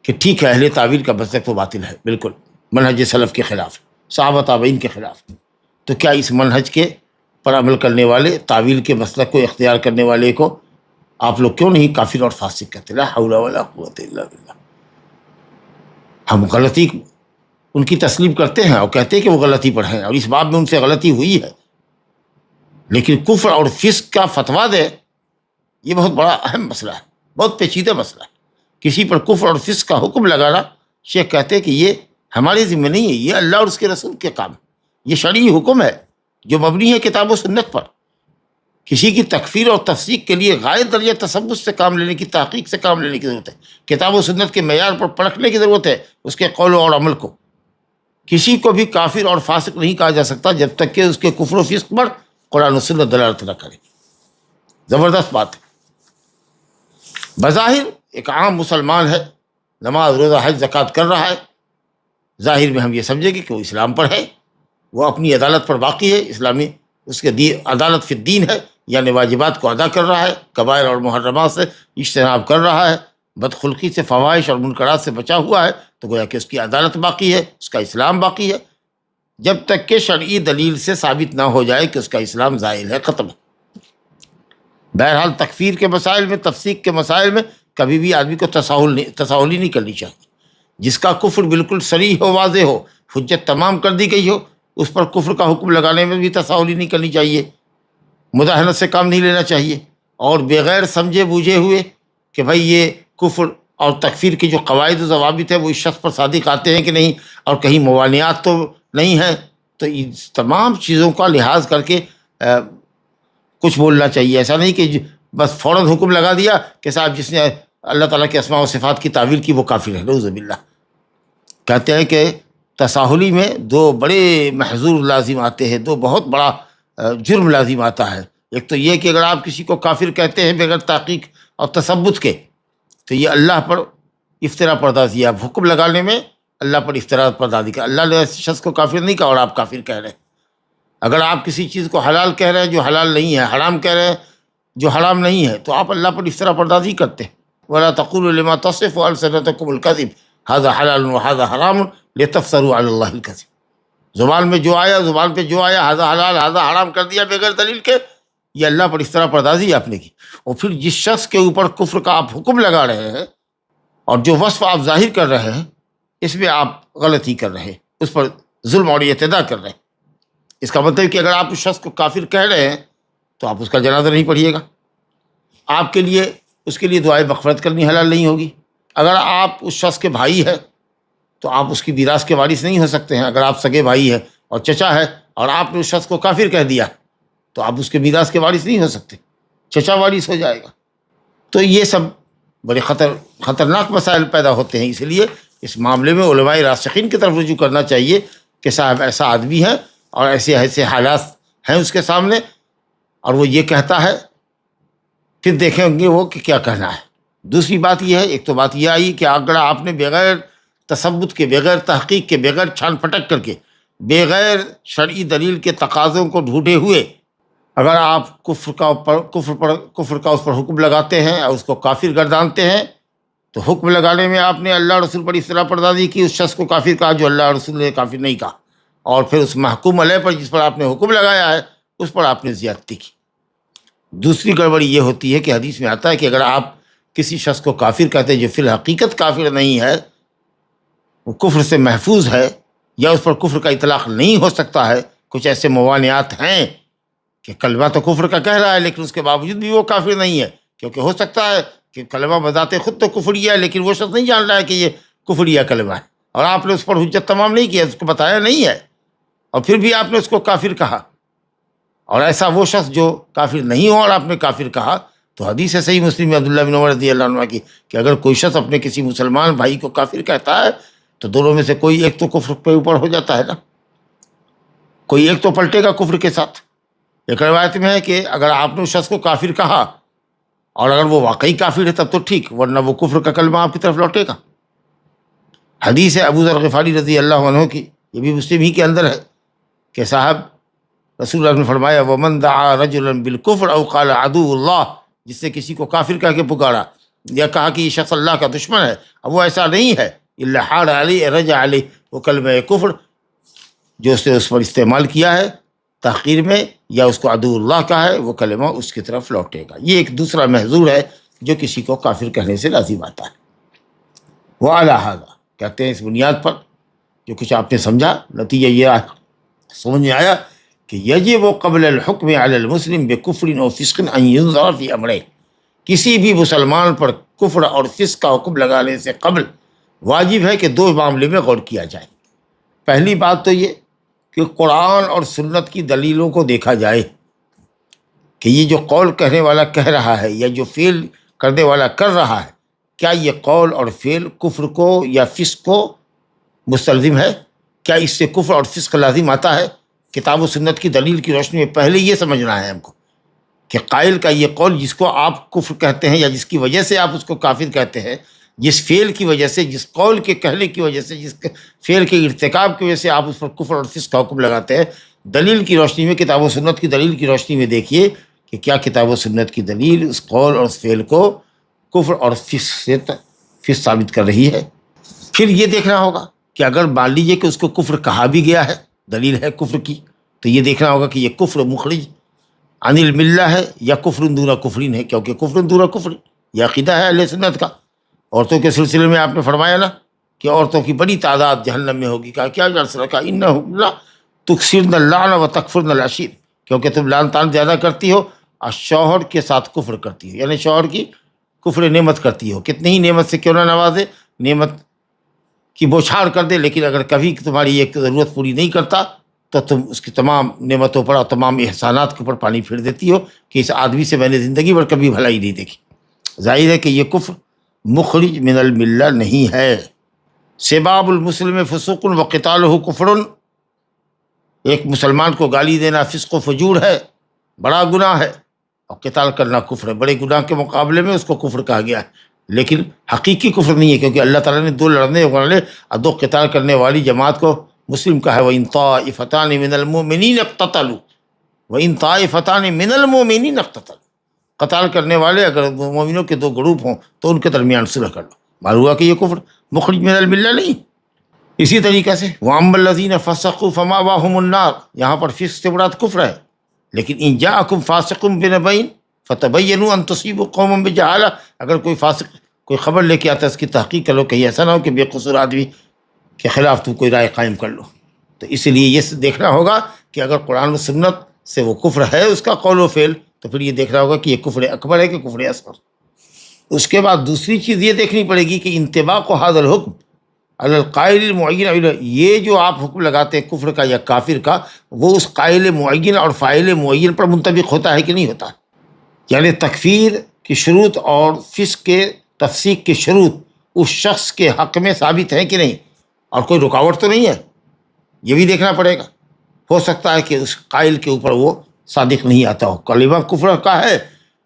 کہ ٹھیک ہے اہل تعویل کا مسلک تو باطل ہے، بالکل منہج سلف کے خلاف، صحابہ تابعین کے خلاف، تو کیا اس منہج کے پر عمل کرنے والے، تعویل کے مسلک کو اختیار کرنے والے کو آپ لوگ کیوں نہیں کافر اور فاسق کہتے؟ لا حول ولا قوت الا باللہ۔ ہم غلطی ان کی تسلیم کرتے ہیں اور کہتے ہیں کہ وہ غلطی پر ہیں اور اس باب میں ان سے غلطی ہوئی ہے، لیکن کفر اور فسق کا فتویٰ دے، یہ بہت بڑا اہم مسئلہ ہے، بہت پیچیدہ مسئلہ ہے۔ کسی پر کفر اور فسق کا حکم لگانا، شیخ کہتے ہیں کہ یہ ہمارے ذمہ نہیں ہے، یہ اللہ اور اس کے رسول کے کام، یہ شرعی حکم ہے جو مبنی ہے کتاب و سنت پر۔ کسی کی تکفیر اور تفسیق کے لیے غائب درجہ تثبت سے کام لینے کی، تحقیق سے کام لینے کی ضرورت ہے، کتاب و سنت کے معیار پر پرکھنے کی ضرورت ہے اس کے قول اور عمل کو۔ کسی کو بھی کافر اور فاسق نہیں کہا جا سکتا جب تک کہ اس کے کفر و فسق پر قرآن و سنت دلالت نہ کرے۔ زبردست بات ہے۔ بظاہر ایک عام مسلمان ہے، نماز روزہ حج زکوٰۃ کر رہا ہے، ظاہر میں ہم یہ سمجھیں گے کہ وہ اسلام پر ہے، وہ اپنی عدالت پر باقی ہے، اسلامی اس کے عدالت فی الدین ہے، یعنی واجبات کو ادا کر رہا ہے، کبائر اور محرمات سے اجتناب کر رہا ہے، بدخلقی سے، فواحش اور منکرات سے بچا ہوا ہے، تو گویا کہ اس کی عدالت باقی ہے، اس کا اسلام باقی ہے، جب تک کہ شرعی دلیل سے ثابت نہ ہو جائے کہ اس کا اسلام زائل ہے، ختم ہے۔ بہرحال تکفیر کے مسائل میں، تفسیق کے مسائل میں کبھی بھی آدمی کو تساہلی نہیں کرنی چاہیے۔ جس کا کفر بالکل صریح ہو، واضح ہو، حجت تمام کر دی گئی ہو، اس پر کفر کا حکم لگانے میں بھی تساہلی نہیں کرنی چاہیے، مداہنت سے کام نہیں لینا چاہیے، اور بغیر سمجھے بوجھے ہوئے کہ بھائی یہ کفر اور تکفیر کے جو قواعد و ضوابط ہیں وہ اس شخص پر صادق آتے ہیں کہ نہیں، اور کہیں موانعات تو نہیں ہیں. تو ان تمام چیزوں کا لحاظ کر کے کچھ بولنا چاہیے. ایسا نہیں کہ بس فوراً حکم لگا دیا کہ صاحب جس نے اللہ تعالیٰ کے اسماء و صفات کی تعویل کی وہ کافر ہے. نعوذ باللہ. کہتے ہیں کہ تساہلی میں دو بڑے محظور لازم آتے ہیں، دو بہت بڑا جرم لازم آتا ہے. ایک تو یہ کہ اگر آپ کسی کو کافر کہتے ہیں بغیر تحقیق اور تثبت کے، تو یہ اللہ پر افترا پردازی ہے. آپ حکم لگانے میں اللہ پر افترا پردازی کا. اللہ نے اس شخص کو کافر نہیں کہا اور آپ کافر کہہ رہے ہیں. اگر آپ کسی چیز کو حلال کہہ رہے ہیں جو حلال نہیں ہے، حرام کہہ رہے ہیں جو حرام نہیں ہے، تو آپ اللہ پر افترا پردازی کرتے ہیں. وَلَا تَقُولُوا لِمَا تَصِفُ أَلْسِنَتُكُمُ الْكَذِبَ هَذَا حَلَالٌ وَهَذَا حَرَامٌ لِتَفْتَرُوا عَلَى اللَّهِ الْكَذِبَ. زبان میں جو آیا، زبان پہ جو آیا، هذا حلال هذا حرام کر دیا بغیر دلیل کے، یہ اللہ پر افترا پردازی آپ نے کی. اور پھر جس شخص کے اوپر کفر کا آپ حکم لگا رہے ہیں اور جو وصف آپ ظاہر کر رہے ہیں، اس میں آپ غلطی کر رہے ہیں، اس پر ظلم اور اعتداء کر رہے ہیں. اس کا مطلب کہ اگر آپ اس شخص کو کافر کہہ رہے ہیں تو آپ اس کا جنازہ نہیں پڑھیے گا. آپ کے لیے اس کے لیے دعائے مغفرت کرنی حلال نہیں ہوگی. اگر آپ اس شخص کے بھائی ہیں تو آپ اس کی میراث کے وارث نہیں ہو سکتے ہیں. اگر آپ سگے بھائی ہیں اور چچا ہے اور آپ نے اس شخص کو کافر کہہ دیا تو آپ اس کے میراث کے وارث نہیں ہو سکتے، چچا وارث ہو جائے گا. تو یہ سب بڑے خطرناک مسائل پیدا ہوتے ہیں. اس لیے اس معاملے میں علماء راسخین کی طرف رجوع کرنا چاہیے کہ صاحب ایسا آدمی ہے اور ایسے ایسے حالات ہیں اس کے سامنے اور وہ یہ کہتا ہے، پھر دیکھیں گے وہ کہ کیا کہنا ہے. دوسری بات یہ ہے، ایک تو بات یہ آئی کہ اگر آپ نے بغیر تثبت کے، بغیر تحقیق کے، بغیر چھان پھٹک کر کے، بغیر شرعی دلیل کے تقاضوں کو ڈھونڈے ہوئے اگر آپ کفر کا اس پر حکم لگاتے ہیں اور اس کو کافر گردانتے ہیں، تو حکم لگانے میں آپ نے اللہ رسول پر افترا پردازی کی، اس شخص کو کافر کہا جو اللہ رسول نے کافر نہیں کہا، اور پھر اس محکوم علیہ پر جس پر آپ نے حکم لگایا ہے اس پر آپ نے زیادتی کی. دوسری گڑبڑی یہ ہوتی ہے کہ حدیث میں آتا ہے کہ اگر آپ کسی شخص کو کافر کہتے ہیں جو فی الحقیقت کافر نہیں ہے، وہ کفر سے محفوظ ہے یا اس پر کفر کا اطلاق نہیں ہو سکتا ہے، کچھ ایسے موانعات ہیں کہ کلمہ تو کفر کا کہہ رہا ہے لیکن اس کے باوجود بھی وہ کافر نہیں ہے، کیونکہ ہو سکتا ہے کہ کلمہ بذات خود تو کفریہ ہے لیکن وہ شخص نہیں جان رہا ہے کہ یہ کفریہ کلمہ ہے، اور آپ نے اس پر حجت تمام نہیں کیا، اس کو بتایا نہیں ہے، اور پھر بھی آپ نے اس کو کافر کہا. اور ایسا وہ شخص جو کافر نہیں ہو اور آپ نے کافر کہا، تو حدیث ہے صحیح مسلم میں عبداللہ بن عمر رضی اللہ عنہ کی کہ اگر کوئی شخص اپنے کسی مسلمان بھائی کو کافر کہتا ہے تو دونوں میں سے کوئی ایک تو کفر پہ اوپر ہو جاتا ہے نا، کوئی ایک تو پلٹے گا کفر کے ساتھ. ایک روایت میں ہے کہ اگر آپ نے اس شخص کو کافر کہا اور اگر وہ واقعی کافر ہے تب تو ٹھیک، ورنہ وہ کفر کا کلمہ آپ کی طرف لوٹے گا. حدیث ہے ابو ذر غفاری رضی اللہ عنہ کی، یہ بھی مسلم ہی کے اندر ہے کہ صاحب رسول اللہ نے فرمایا وَمَنْ دَعَا رَجُلًا بِالْكُفْرِ أَوْ قَالَ عَدُوُّ اللَّهِ، جس نے کسی کو کافر کہہ کے پکارا یا کہا کہ یہ شخص اللہ کا دشمن ہے، اب وہ ایسا نہیں ہے، إِلَّا حَارَ عَلَيْهِ رَجَعَ عَلَيْهِ، وہ کلمہ کفر جو اس نے اس پر استعمال کیا ہے تحقیر میں یا اس کو عدو اللہ کا ہے، وہ کلمہ اس کی طرف لوٹے گا. یہ ایک دوسرا محظور ہے جو کسی کو کافر کہنے سے لازم آتا ہے. وَعَلَى هَذَا، کہتے ہیں اس بنیاد پر جو کچھ آپ نے سمجھا، نتیجہ یہ سمجھ میں آیا کہ یجب قبل الحکم علی المسلم بکفر او فسق ان ينظر فی امرین، کسی بھی مسلمان پر کفر اور فسق کا حکم لگانے سے قبل واجب ہے کہ دو معاملے میں غور کیا جائے. پہلی بات تو یہ کہ قرآن اور سنت کی دلیلوں کو دیکھا جائے کہ یہ جو قول کہنے والا کہہ رہا ہے یا جو فعل کرنے والا کر رہا ہے، کیا یہ قول اور فعل کفر کو یا فسق کو مستلزم ہے، کیا اس سے کفر اور فسق لازم آتا ہے. کتاب و سنت کی دلیل کی روشنی میں پہلے یہ سمجھنا ہے ہم کو کہ قائل کا یہ قول جس کو آپ کفر کہتے ہیں یا جس کی وجہ سے آپ اس کو کافر کہتے ہیں، جس فعل کی وجہ سے، جس قول کے کہنے کی وجہ سے، جس فعل کے ارتکاب کی وجہ سے آپ اس پر کفر اور فسق کا حکم لگاتے ہیں، دلیل کی روشنی میں، کتاب و سنت کی دلیل کی روشنی میں دیکھیے کہ کیا کتاب و سنت کی دلیل اس قول اور اس فعل کو کفر اور فسق ثابت کر رہی ہے. پھر یہ دیکھنا ہوگا کہ اگر مان لیجیے کہ اس کو کفر کہا بھی گیا ہے، دلیل ہے کفر کی، تو یہ دیکھنا ہوگا کہ یہ کفر مخرج عن الملہ ہے یا کفر دون کفرین ہے، کیونکہ کفر دون کفر یہ عقیدہ ہے اہل سنت کا. عورتوں کے سلسلے میں آپ نے فرمایا نا کہ عورتوں کی بڑی تعداد جہنم میں ہوگی. کہا کیا جلس رکھا انہم لا تکثرن اللعن و تکفرن العشیر، کیونکہ تم لعن طعن زیادہ کرتی ہو اور شوہر کے ساتھ کفر کرتی ہو، یعنی شوہر کی کفر نعمت کرتی ہو، کتنی ہی نعمت سے کیوں نہ نوازے، نعمت کی بوچھاڑ کر دے، لیکن اگر کبھی تمہاری ایک ضرورت پوری نہیں کرتا تو تم اس کی تمام نعمتوں پر اور تمام احسانات کے اوپر پانی پھیر دیتی ہو کہ اس آدمی سے میں نے زندگی بھر کبھی بھلائی نہیں دیکھی۔ ظاہر ہے کہ یہ کفر مخرج من الملہ نہیں ہے۔ سباب المسلم فسوق وقتالہ کفر، ایک مسلمان کو گالی دینا فسق و فجور ہے، بڑا گناہ ہے، اور قتال کرنا کفر ہے۔ بڑے گناہ کے مقابلے میں اس کو کفر کہا گیا ہے، لیکن حقیقی کفر نہیں ہے، کیونکہ اللہ تعالیٰ نے دو لڑنے والے اور دو قتال کرنے والی جماعت کو مسلم کہا ہے، وَإِن طَائِفَتَانِ مِنَ الْمُؤْمِنِينَ اقْتَتَلُوا وَإِن طَائِفَتَانِ مِنَ الْمُؤْمِنِينَ اقْتَتَلُوا، قتال کرنے والے اگر مومنوں کے دو گروپ ہوں تو ان کے درمیان صلح کر لو۔ معلوم ہوا کہ یہ کفر مخرج من الملہ نہیں۔ اسی طریقے سے وَأَمَّا الَّذِينَ فَسَقُوا فَمَأْوَاهُمُ النَّارُ، یہاں پر فسق سے مراد کفر ہے، لیکن إِن جَاءَكُمْ فَاسِقٌ بِنَبَإٍ فَتَبَيَّنُوا أَن تُصِيبُوا قَوْمًا بِجَهَالَةٍ، اگر کوئی فاسق کوئی خبر لے کے آتا ہے اس کی تحقیق کر لو، کہیں ایسا نہ ہو کہ بے قصور آدمی کے خلاف تم کوئی رائے قائم کر لو۔ تو اس لیے یہ دیکھنا ہوگا کہ اگر قرآن و سنت سے وہ کفر ہے اس کا قول و فعل، تو پھر یہ دیکھنا ہوگا کہ یہ کفر اکبر ہے کہ کفر اصغر۔ اس کے بعد دوسری چیز یہ دیکھنی پڑے گی کہ انطباق و هذا الحکم علی القائل المعین، یہ جو آپ حکم لگاتے ہیں کفر کا یا کافر کا، وہ اس قائل معین اور فاعل معین پر منطبق ہوتا ہے کہ نہیں ہوتا، یعنی تکفیر کی شروط اور فسق کے تفسیق کے شروط اس شخص کے حق میں ثابت ہیں کہ نہیں، اور کوئی رکاوٹ تو نہیں ہے، یہ بھی دیکھنا پڑے گا۔ ہو سکتا ہے کہ اس قائل کے اوپر وہ صادق نہیں آتا ہو، کلمہ کفر کا ہے،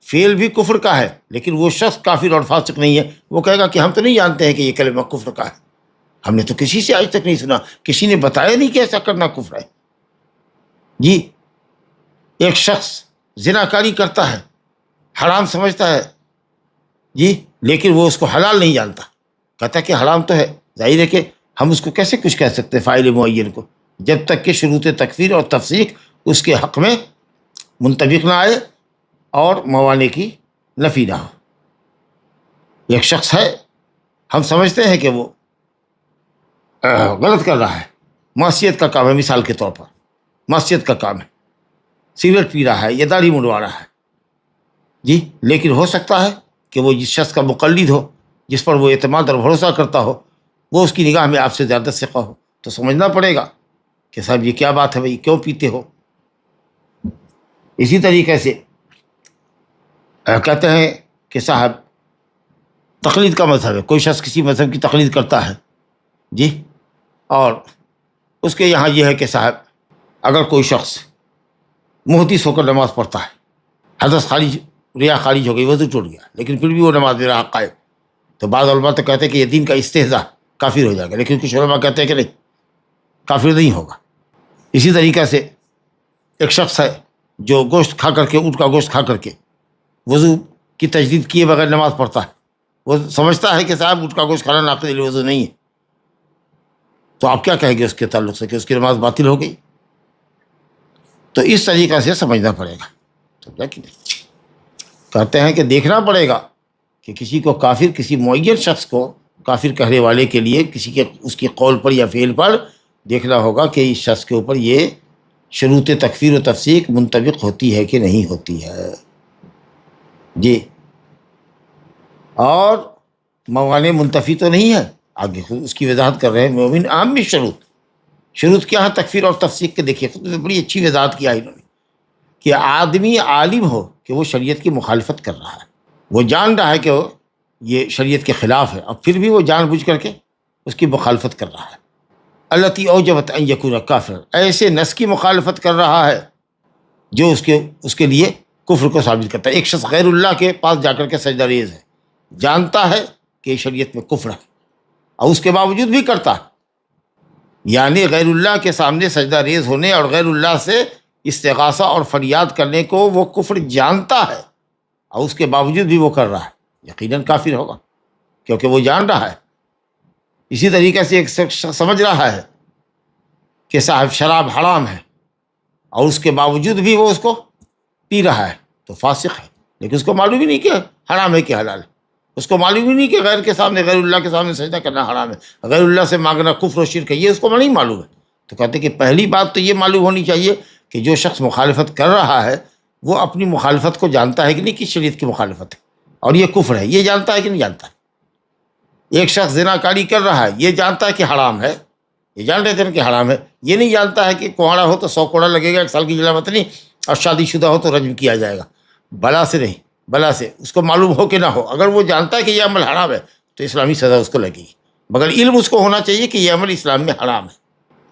فعل بھی کفر کا ہے، لیکن وہ شخص کافر اور فاسق نہیں ہے، وہ کہے گا کہ ہم تو نہیں جانتے ہیں کہ یہ کلمہ کفر کا ہے، ہم نے تو کسی سے آج تک نہیں سنا، کسی نے بتایا نہیں کہ ایسا کرنا کفر ہے۔ جی ایک شخص زناکاری کرتا ہے، حرام سمجھتا ہے جی، لیکن وہ اس کو حلال نہیں جانتا، کہتا کہ حرام تو ہے، ظاہر ہے کہ ہم اس کو کیسے کچھ کہہ سکتے فاعل معین کو، جب تک کہ شروط تکفیر اور تفسیق اس کے حق میں منطبق نہ آئے اور موانع کی نفی نہ ہو۔ ایک شخص ہے، ہم سمجھتے ہیں کہ وہ غلط کر رہا ہے، معصیت کا کام ہے، مثال کے طور پر معصیت کا کام ہے، سگریٹ پی رہا ہے یا داڑھی منڈوا رہا ہے جی، لیکن ہو سکتا ہے کہ وہ جس شخص کا مقلد ہو، جس پر وہ اعتماد اور بھروسہ کرتا ہو، وہ اس کی نگاہ میں آپ سے زیادہ ثقہ ہو، تو سمجھنا پڑے گا کہ صاحب یہ کیا بات ہے بھائی، کیوں پیتے ہو۔ اسی طریقے سے کہتے ہیں کہ صاحب تقلید کا مذہب ہے، کوئی شخص کسی مذہب کی تقلید کرتا ہے جی، اور اس کے یہاں یہ ہے کہ صاحب اگر کوئی شخص محدث ہو کر نماز پڑھتا ہے، حدث خارج ریا خارج ہو گئی، وضو ٹوٹ گیا، لیکن پھر بھی وہ نماز میں رہا قائم، تو بعض علماء تو کہتے ہیں کہ یہ دین کا استہزاء، کافر ہو جائے گا، لیکن کچھ علماء کہتے ہیں کہ نہیں، کافر نہیں ہوگا۔ اسی طریقے سے ایک شخص ہے جو گوشت کھا کر کے، اونٹ کا گوشت کھا کر کے وضو کی تجدید کیے بغیر نماز پڑھتا ہے، وہ سمجھتا ہے کہ صاحب اونٹ کا گوشت کھانا ناقض الوضو نہیں ہے، تو آپ کیا کہیں گے اس کے تعلق سے کہ اس کی نماز باطل ہو گئی؟ تو اس طریقے سے سمجھنا پڑے گا۔ تو کہتے ہیں کہ دیکھنا پڑے گا کہ کسی کو کافر، کسی معین شخص کو کافر کہنے والے کے لیے کسی کے اس کے قول پر یا فعل پر دیکھنا ہوگا کہ اس شخص کے اوپر یہ شروط تکفیر و تفسیق منطبق ہوتی ہے کہ نہیں ہوتی ہے جی، اور موانع منتفی تو نہیں ہے، آگے خود اس کی وضاحت کر رہے ہیں۔ مومن عام بھی شروط کیا ہے تکفیر اور تفسیق کے؟ دیکھیے خود بڑی اچھی وضاحت کیا ہے انہوں نے، کہ آدمی عالم ہو کہ وہ شریعت کی مخالفت کر رہا ہے، وہ جان رہا ہے کہ وہ یہ شریعت کے خلاف ہے، اور پھر بھی وہ جان بوجھ کر کے اس کی مخالفت کر رہا ہے۔ التی اوجبت ان یکون کافر، ایسے نس کی مخالفت کر رہا ہے جو اس کے لیے کفر کو ثابت کرتا ہے۔ ایک شخص غیر اللہ کے پاس جا کر کے سجدہ ریز ہے، جانتا ہے کہ شریعت میں کفر ہے اور اس کے باوجود بھی کرتا ہے، یعنی غیر اللہ کے سامنے سجدہ ریز ہونے اور غیر اللہ سے استغاثہ اور فریاد کرنے کو وہ کفر جانتا ہے اور اس کے باوجود بھی وہ کر رہا ہے، یقیناً کافر ہوگا کیونکہ وہ جان رہا ہے۔ اسی طریقے سے ایک شخص سمجھ رہا ہے کہ صاحب شراب حرام ہے اور اس کے باوجود بھی وہ اس کو پی رہا ہے، تو فاسق ہے، لیکن اس کو معلوم ہی نہیں کہ حرام ہے کہ حلال ہے، اس کو معلوم ہی نہیں کہ غیر کے سامنے، غیر اللہ کے سامنے سجدہ کرنا حرام ہے، غیر اللہ سے مانگنا کفر و شرک ہے، یہ اس کو نہیں معلوم ہے۔ تو کہتے ہیں کہ پہلی بات تو یہ معلوم ہونی چاہیے کہ جو شخص مخالفت کر رہا ہے وہ اپنی مخالفت کو جانتا ہے کہ نہیں، کس شریعت کی مخالفت ہے، اور یہ کفر ہے، یہ جانتا ہے کہ نہیں جانتا؟ ایک شخص زنا کاری کر رہا ہے، یہ جانتا ہے کہ حرام ہے، یہ جان رہتے ہیں کہ حرام ہے، یہ نہیں جانتا ہے کہ کوڑا ہو تو 100 کوڑا لگے گا، 1 سال کی جلا وطنی، اور شادی شدہ ہو تو رجم کیا جائے گا۔ بلا سے نہیں، بلا سے اس کو معلوم ہو کہ نہ ہو، اگر وہ جانتا ہے کہ یہ عمل حرام ہے تو اسلامی سزا اس کو لگے گی، مگر علم اس کو ہونا چاہیے کہ یہ عمل اسلام میں حرام ہے۔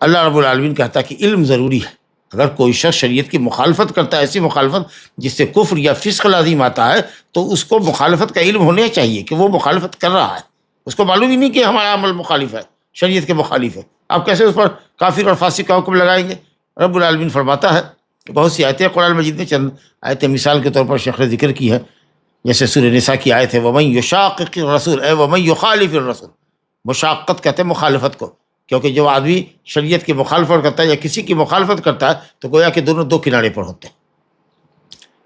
اللہ رب العالمین کہتا ہے کہ علم ضروری ہے۔ اگر کوئی شخص شریعت کی مخالفت کرتا ہے، ایسی مخالفت جس سے کفر یا فسق لازم آتا ہے، تو اس کو مخالفت کا علم ہونا چاہیے کہ وہ مخالفت کر رہا ہے۔ اس کو معلوم ہی نہیں کہ ہمارا عمل مخالف ہے، شریعت کے مخالف ہے، آپ کیسے اس پر کافر اور فاسق کا حکم لگائیں گے؟ رب العالمین فرماتا ہے کہ بہت سی آیتیں قرآن مجید میں، چند آیتیں مثال کے طور پر شیخ نے ذکر کی ہے، جیسے سورہ نساء کی آیت ہے وَمَن يُشَاقِقِ الرَّسُولَ اے وَمَن يُخَالِفِ الرَّسُولَ۔ مشاقت کہتے ہیں مخالفت کو، کیونکہ جو آدمی شریعت کی مخالفت کرتا ہے یا کسی کی مخالفت کرتا ہے تو گویا کہ دونوں دو کنارے پر ہوتے ہیں۔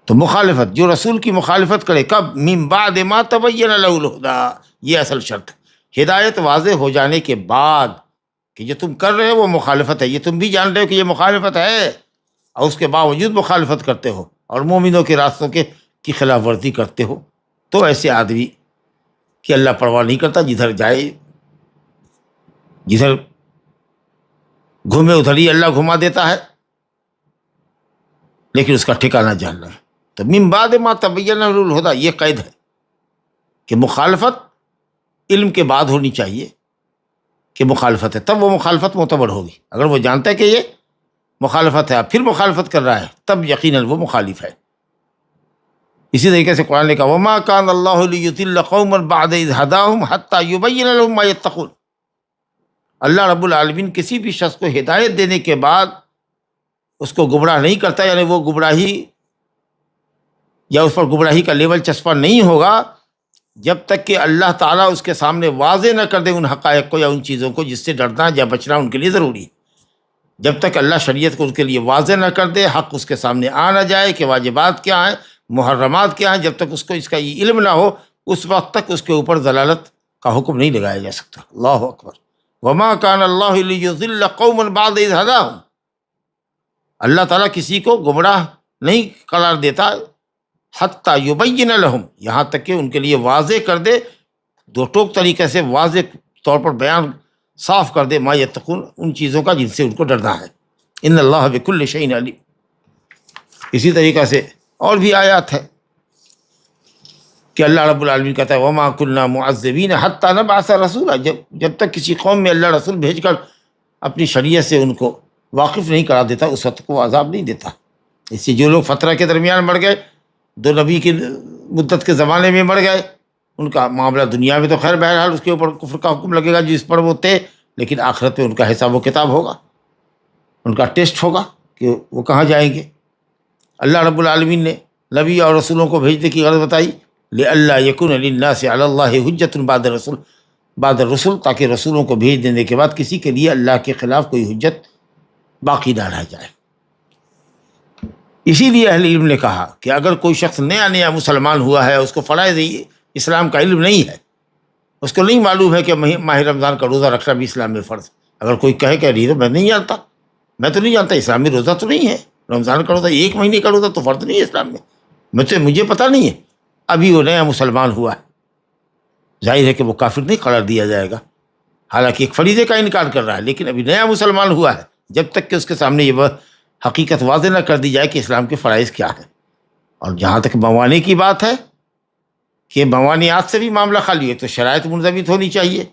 تو مخالفت، جو رسول کی مخالفت کرے، کب؟ من بعد ما تبین له الہدی، یہ اصل شرط ہے، ہدایت واضح ہو جانے کے بعد کہ جو تم کر رہے ہو وہ مخالفت ہے، یہ تم بھی جان رہے ہو کہ یہ مخالفت ہے، اور اس کے باوجود مخالفت کرتے ہو اور مومنوں کے راستوں کی خلاف ورزی کرتے ہو، تو ایسے آدمی کی اللہ پرواہ نہیں کرتا، جدھر جائے، جدھر گھومے ادھر ہی اللہ گھما دیتا ہے، لیکن اس کا ٹھکانہ جاننا ہے۔ تو من بعد ما تبین له الہدی، یہ قید ہے کہ مخالفت علم کے بعد ہونی چاہیے کہ مخالفت ہے، تب وہ مخالفت معتبر ہوگی۔ اگر وہ جانتا ہے کہ یہ مخالفت ہے پھر مخالفت کر رہا ہے، تب یقیناً وہ مخالف ہے۔ اسی طریقے سے قرآن نے کہا وما کان اللہ لیضل قوما بعد اذ ہداہم حتی یبین لهم ما یتقون۔ اللہ رب العالمین کسی بھی شخص کو ہدایت دینے کے بعد اس کو گمراہ نہیں کرتا، یعنی وہ گمراہی یا اس پر گمراہی کا لیول چسپاں نہیں ہوگا جب تک کہ اللہ تعالیٰ اس کے سامنے واضح نہ کر دے ان حقائق کو یا ان چیزوں کو جس سے ڈرنا یا بچنا ان کے لیے ضروری ہے۔ جب تک اللہ شریعت کو ان کے لیے واضح نہ کر دے، حق اس کے سامنے آ نہ جائے کہ واجبات کیا ہیں، محرمات کیا ہیں، جب تک اس کو اس کا یہ علم نہ ہو، اس وقت تک اس کے اوپر ضلالت کا حکم نہیں لگایا جا سکتا۔ اللہ اکبر۔ وما کان اللہ لیضل قوما بعد اذ ہداہم، اللہ تعالیٰ کسی کو گمراہ نہیں قرار دیتا حتی یبین لہم، یہاں تک کہ ان کے لیے واضح کر دے، دو ٹوک طریقے سے واضح طور پر بیان صاف کر دے، ما یتقون، ان چیزوں کا جن سے ان کو ڈرنا ہے۔ ان اللہ بکل شیء علیم۔ اسی طریقے سے اور بھی آیات ہے کہ اللہ رب العالمین کہتا ہے وما کنا معذبین حتی نبعث رسولا، جب تک کسی قوم میں اللہ رسول بھیج کر اپنی شریعت سے ان کو واقف نہیں کرا دیتا، اس وقت کو عذاب نہیں دیتا۔ اس سے جو لوگ فترہ کے درمیان مر گئے، 2 نبی کی مدت کے زمانے میں مر گئے، ان کا معاملہ دنیا میں تو خیر بہرحال اس کے اوپر کفر کا حکم لگے گا جس پر وہ تھے، لیکن آخرت میں ان کا حساب و کتاب ہوگا، ان کا ٹیسٹ ہوگا کہ وہ کہاں جائیں گے۔ اللہ رب العالمین نے نبی اور رسولوں کو بھیجنے کی غرض بتائی لئلا یکون للناس علی اللہ حجۃ بعد الرسل، تاکہ رسولوں کو بھیج دینے کے بعد کسی کے لیے اللہ کے خلاف کوئی حجت باقی نہ رہ جائے۔ اسی لیے اہل علم نے کہا کہ اگر کوئی شخص نیا مسلمان ہوا ہے، اس کو فرائض اسلام کا علم نہیں ہے، اس کو نہیں معلوم ہے کہ ماہ رمضان کا روزہ رکھنا بھی اسلام میں فرض، اگر کوئی کہے کہ نہیں تو میں نہیں جانتا، میں تو نہیں جانتا، اسلام میں روزہ تو نہیں ہے، رمضان کا روزہ 1 مہینے کا روزہ تو فرض نہیں ہے اسلام میں، مجھے پتہ نہیں ہے، ابھی وہ نیا مسلمان ہوا ہے، ظاہر ہے کہ وہ کافر نہیں قرار دیا جائے گا، حالانکہ ایک فریضے کا انکار کر رہا ہے، لیکن ابھی نیا مسلمان ہوا ہے، جب تک کہ اس کے سامنے یہ حقیقت واضح نہ کر دی جائے کہ اسلام کے فرائض کیا ہے۔ اور جہاں تک موانع کی بات ہے کہ موانعات سے بھی معاملہ خالی ہے، تو شرائط منضبط ہونی چاہیے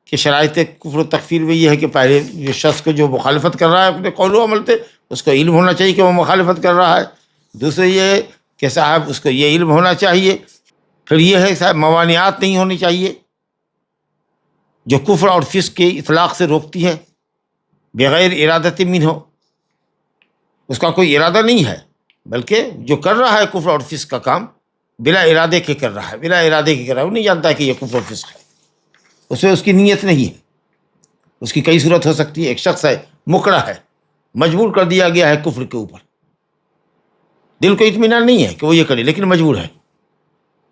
کہ شرائط کفر و تکفیر میں یہ ہے کہ پہلے جو شخص کو جو مخالفت کر رہا ہے اپنے قول و عمل سے، اس کو علم ہونا چاہیے کہ وہ مخالفت کر رہا ہے، دوسرے یہ کہ صاحب اس کو یہ علم ہونا چاہیے، پھر یہ ہے صاحب موانعات نہیں ہونی چاہیے جو کفر اور فسق کے اطلاق سے روکتی ہے، بغیر ارادت منہ، اس کا کوئی ارادہ نہیں ہے، بلکہ جو کر رہا ہے کفر اور فسق کا کام بلا ارادے کے کر رہا ہے، بلا ارادے کے کر رہا ہے، وہ نہیں جانتا کہ یہ کفر اور فسق ہے، اس میں اس کی نیت نہیں ہے۔ اس کی کئی صورت ہو سکتی ہے، ایک شخص ہے مکرہ ہے، مجبور کر دیا گیا ہے کفر کے اوپر، دل کو اطمینان نہیں ہے کہ وہ یہ کرے لیکن مجبور ہے،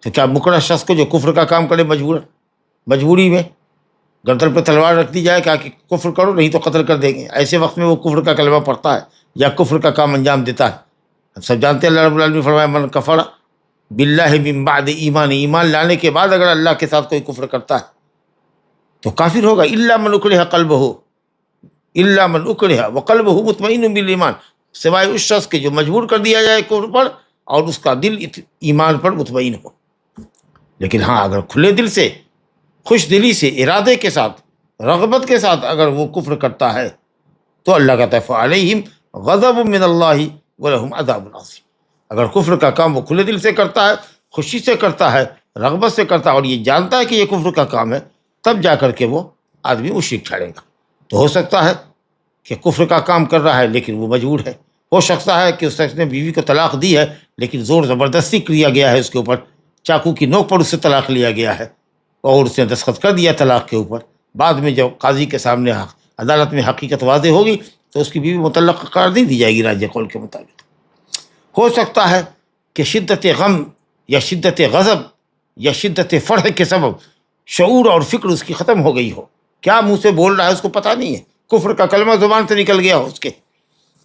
تو کیا مکرہ شخص کو جو کفر کا کام کرے مجبوری میں گردن پہ تلوار رکھ دی جائے کہ کفر کرو نہیں تو قتل کر دیں گے، ایسے وقت میں وہ کفر کا کلمہ پڑھتا ہے یا کفر کا کام انجام دیتا ہے؟ ہم سب جانتے ہیں اللہ رب العالمین نے فرمایا من کفر باللہ من بعد ایمان، ایمان لانے کے بعد اگر اللہ کے ساتھ کوئی کفر کرتا ہے تو کافر ہوگا. الا من اکرہ قلبہ، الا من اکرہ وقلبہ مطمئن بالایمان، سوائے اس شخص کے جو مجبور کر دیا جائے کفر پر اور اس کا دل ایمان پر مطمئن ہو. لیکن ہاں اگر کھلے دل سے، خوش دلی سے، ارادے کے ساتھ، رغبت کے ساتھ اگر وہ کفر کرتا ہے تو اللہ کہتا ہے فعلیہم غضب من اللہ ولہم عذاب عظیم. اگر کفر کا کام وہ کھلے دل سے کرتا ہے، خوشی سے کرتا ہے، رغبت سے کرتا ہے اور یہ جانتا ہے کہ یہ کفر کا کام ہے، تب جا کر کے وہ آدمی مشرک ٹھہرے گا. تو ہو سکتا ہے کہ کفر کا کام کر رہا ہے لیکن وہ مجبور ہے. ہو سکتا ہے کہ اس شخص نے بیوی کو طلاق دی ہے لیکن زور زبردستی کیا گیا ہے اس کے اوپر، چاقو کی نوک پر اس سے طلاق لیا گیا ہے اور اس نے دستخط کر دیا طلاق کے اوپر. بعد میں جب قاضی کے سامنے عدالت میں حقیقت واضح ہوگی تو اس کی بیوی مطلق قرار نہیں دی جائے گی راجح قول کے مطابق. ہو سکتا ہے کہ شدت غم یا شدت غضب یا شدت فرح کے سبب شعور اور فکر اس کی ختم ہو گئی ہو. کیا منہ سے بول رہا ہے اس کو پتہ نہیں ہے، کفر کا کلمہ زبان سے نکل گیا ہو اس کے،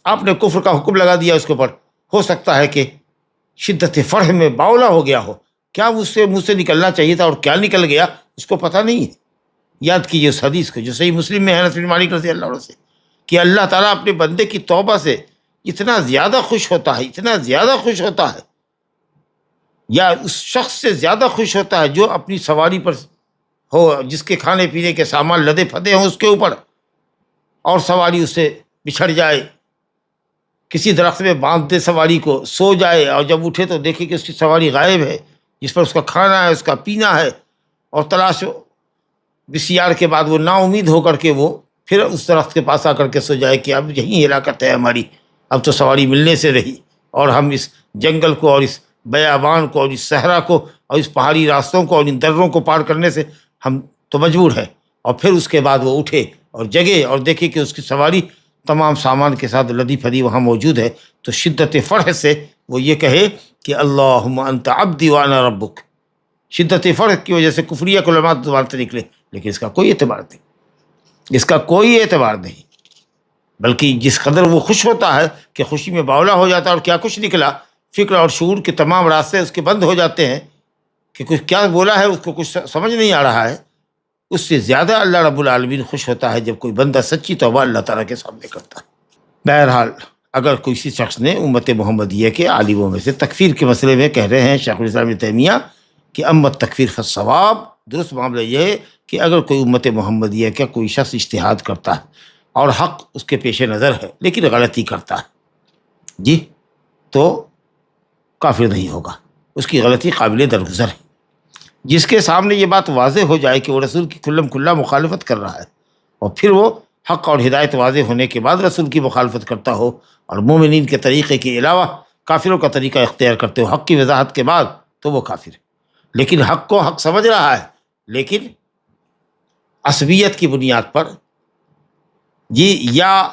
آپ نے کفر کا حکم لگا دیا اس کے اوپر. ہو سکتا ہے کہ شدت فرح میں باولا ہو گیا ہو، کیا اس سے منہ سے نکلنا چاہیے تھا اور کیا نکل گیا اس کو پتہ نہیں ہے. یاد کیجیے اس حدیث کو جو صحیح مسلم میں ہے انس بن مالک رضی اللہ عنہ سے، کہ اللہ تعالیٰ اپنے بندے کی توبہ سے اتنا زیادہ خوش ہوتا ہے، اتنا زیادہ خوش ہوتا ہے، یا اس شخص سے زیادہ خوش ہوتا ہے جو اپنی سواری پر ہو، جس کے کھانے پینے کے سامان لدے پھدے ہوں اس کے اوپر، اور سواری اس سے بچھڑ جائے، کسی درخت میں باندھ دے سواری کو، سو جائے اور جب اٹھے تو دیکھے کہ اس کی سواری غائب ہے جس پر اس کا کھانا ہے، اس کا پینا ہے، اور تلاش بسیار کے بعد وہ نا امید ہو کر کے وہ پھر اس درخت کے پاس آ کر کے سو جائے کہ اب یہیں ہلاکت ہے ہماری، اب تو سواری ملنے سے رہی، اور ہم اس جنگل کو اور اس بیابان کو اور اس صحرا کو اور اس پہاڑی راستوں کو اور ان دروں کو پار کرنے سے ہم تو مجبور ہیں. اور پھر اس کے بعد وہ اٹھے اور جگے اور دیکھے کہ اس کی سواری تمام سامان کے ساتھ لدی پھدی وہاں موجود ہے، تو شدت فرح سے وہ یہ کہے کہ اللہم انت عبدی وانا ربک. شدت فرح کی وجہ سے کفریہ کلمات زبان سے نکلے، لیکن اس کا کوئی اعتبار نہیں، اس کا کوئی اعتبار نہیں. بلکہ جس قدر وہ خوش ہوتا ہے کہ خوشی میں باولا ہو جاتا ہے، اور کیا کچھ نکلا، فکر اور شعور کے تمام راستے اس کے بند ہو جاتے ہیں کہ کچھ کیا بولا ہے اس کو کچھ سمجھ نہیں آ رہا ہے. اس سے زیادہ اللہ رب العالمین خوش ہوتا ہے جب کوئی بندہ سچی توبہ اللہ تعالیٰ کے سامنے کرتا ہے. بہرحال اگر کسی شخص نے امت محمدیہ کے عالموں میں سے تکفیر کے مسئلے میں کہہ رہے ہیں شیخ الاسلام ابن تیمیہ کہ امت تکفیر فالصواب، درست معاملہ یہ ہے کہ اگر کوئی امت محمدیہ کا کوئی شخص اجتہاد کرتا ہے اور حق اس کے پیش نظر ہے لیکن غلطی کرتا ہے جی، تو کافر نہیں ہوگا، اس کی غلطی قابل درگزر ہے. جس کے سامنے یہ بات واضح ہو جائے کہ وہ رسول کی کھلم کھلا مخالفت کر رہا ہے اور پھر وہ حق اور ہدایت واضح ہونے کے بعد رسول کی مخالفت کرتا ہو اور مومنین کے طریقے کے علاوہ کافروں کا طریقہ اختیار کرتے ہو حق کی وضاحت کے بعد، تو وہ کافر ہے. لیکن حق کو حق سمجھ رہا ہے لیکن عصبیت کی بنیاد پر جی، یا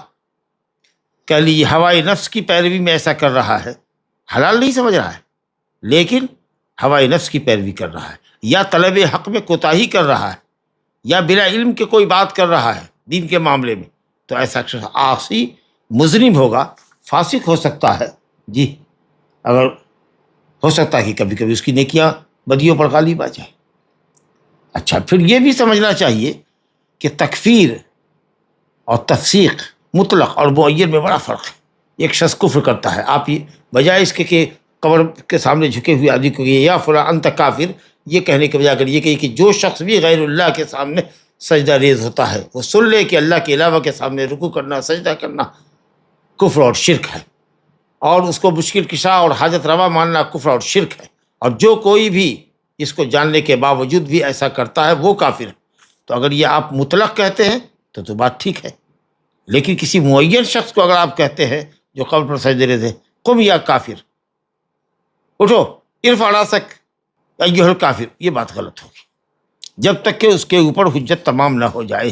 کہہ لیجیے ہوائے نفس کی پیروی میں ایسا کر رہا ہے، حلال نہیں سمجھ رہا ہے لیکن ہوائے نفس کی پیروی کر رہا ہے، یا طلب حق میں کوتاہی کر رہا ہے، یا بلا علم کے کوئی بات کر رہا ہے دین کے معاملے میں، تو ایسا شخص عاصی مذنب ہوگا، فاسق ہو سکتا ہے جی. اگر ہو سکتا ہے کہ کبھی کبھی اس کی نیکیاں بدیوں پر غالب آ جائے. اچھا، پھر یہ بھی سمجھنا چاہیے کہ تکفیر اور تفسیق مطلق اور معین میں بڑا فرق ہے. ایک شخص کفر کرتا ہے، آپ یہ بجائے اس کے کہ قبر کے سامنے جھکے ہوئے آدمی کو یا فلاں انت کافر یہ کہنے کے بجائے اگر یہ کہے کہ جو شخص بھی غیر اللہ کے سامنے سجدہ ریز ہوتا ہے وہ سن لے کہ اللہ کے علاوہ کے سامنے رکوع کرنا، سجدہ کرنا کفر اور شرک ہے، اور اس کو مشکل کشا اور حاجت روا ماننا کفر اور شرک ہے، اور جو کوئی بھی اس کو جاننے کے باوجود بھی ایسا کرتا ہے وہ کافر ہے. تو اگر یہ آپ مطلق کہتے ہیں تو بات ٹھیک ہے، لیکن کسی معین شخص کو اگر آپ کہتے ہیں جو قبر پر سجدے ریز ہے، قم یا کافر، اٹھو، ارفع راسک ایھا الکافر، یہ بات غلط ہوگی جب تک کہ اس کے اوپر حجت تمام نہ ہو جائے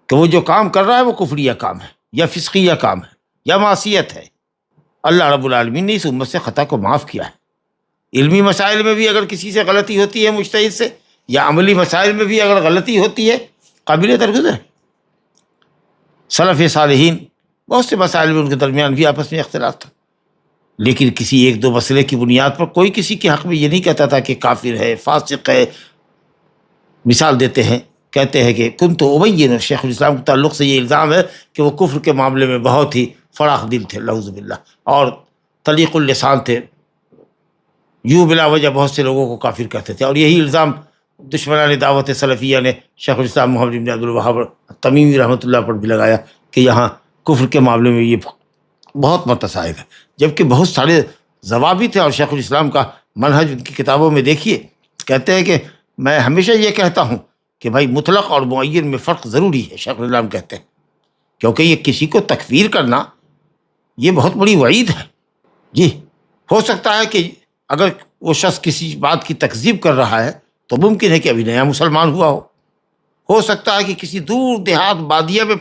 کہ وہ جو کام کر رہا ہے وہ کفریہ کام ہے یا فسقیہ کام ہے یا معصیت ہے. اللہ رب العالمین نے اس امت سے خطا کو معاف کیا ہے. علمی مسائل میں بھی اگر کسی سے غلطی ہوتی ہے مجتہد سے، یا عملی مسائل میں بھی اگر غلطی ہوتی ہے، قابل درگزر ہے. سلف صالحین بہت سے مسائل میں ان کے درمیان بھی آپس میں اختلاف تھا، لیکن کسی ایک دو مسئلے کی بنیاد پر کوئی کسی کے حق میں یہ نہیں کہتا تھا کہ کافر ہے، فاسق ہے۔ مثال دیتے ہیں، کہتے ہیں کہ کنت ابین، شیخ الاسلام کے تعلق سے یہ الزام ہے کہ وہ کفر کے معاملے میں بہت ہی فراخ دل تھے، نعوذ باللہ، اور طلیق اللسان تھے، یوں بلا وجہ بہت سے لوگوں کو کافر کہتے تھے۔ اور یہی الزام دشمنان دعوت سلفیہ نے شیخ الاسلام محمد بن عبد الوہاب تمیمی رحمۃ اللہ پر بھی لگایا کہ یہاں کفر کے معاملے میں یہ بہت متساہل ہے، جبکہ بہت سارے ضوابط ہیں۔ اور شیخ الاسلام کا منہج ان کی کتابوں میں دیکھیے، کہتے ہیں کہ میں ہمیشہ یہ کہتا ہوں کہ بھائی مطلق اور معین میں فرق ضروری ہے، شیخ الاسلام کہتے ہیں، کیونکہ یہ کسی کو تکفیر کرنا یہ بہت بڑی وعید ہے۔ جی، ہو سکتا ہے کہ اگر وہ شخص کسی بات کی تکذیب کر رہا ہے تو ممکن ہے کہ ابھی نیا مسلمان ہوا ہو سکتا ہے کہ کسی دور دیہات بادیہ میں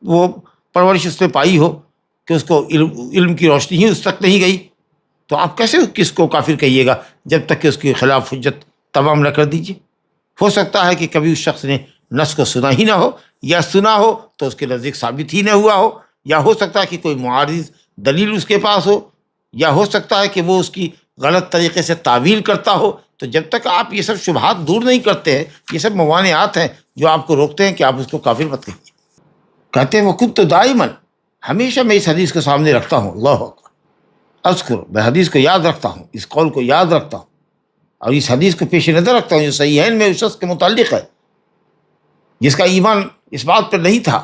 وہ پرورش اس نے پائی ہو کہ اس کو علم کی روشنی ہی اس تک نہیں گئی، تو آپ کیسے کس کو کافر کہیے گا جب تک کہ اس کے خلاف حجت تمام نہ کر دیجیے۔ ہو سکتا ہے کہ کبھی اس شخص نے نص کو سنا ہی نہ ہو، یا سنا ہو تو اس کے نزدیک ثابت ہی نہ ہوا ہو، یا ہو سکتا ہے کہ کوئی معارض دلیل اس کے پاس ہو، یا ہو سکتا ہے کہ وہ اس کی غلط طریقے سے تعویل کرتا ہو۔ تو جب تک آپ یہ سب شبہات دور نہیں کرتے ہیں، یہ سب موانعات ہیں جو آپ کو روکتے ہیں کہ آپ اس کو کافر مت کہیے۔ کہتے ہیں وہ خود تو دائماً، ہمیشہ میں اس حدیث کو سامنے رکھتا ہوں، اللہ اکبر، اذکر، میں حدیث کو یاد رکھتا ہوں، اس قول کو یاد رکھتا ہوں، اور اس حدیث کو پیش نظر رکھتا ہوں جو صحیحین میں اس شخص کے متعلق ہے جس کا ایمان اس بات پر نہیں تھا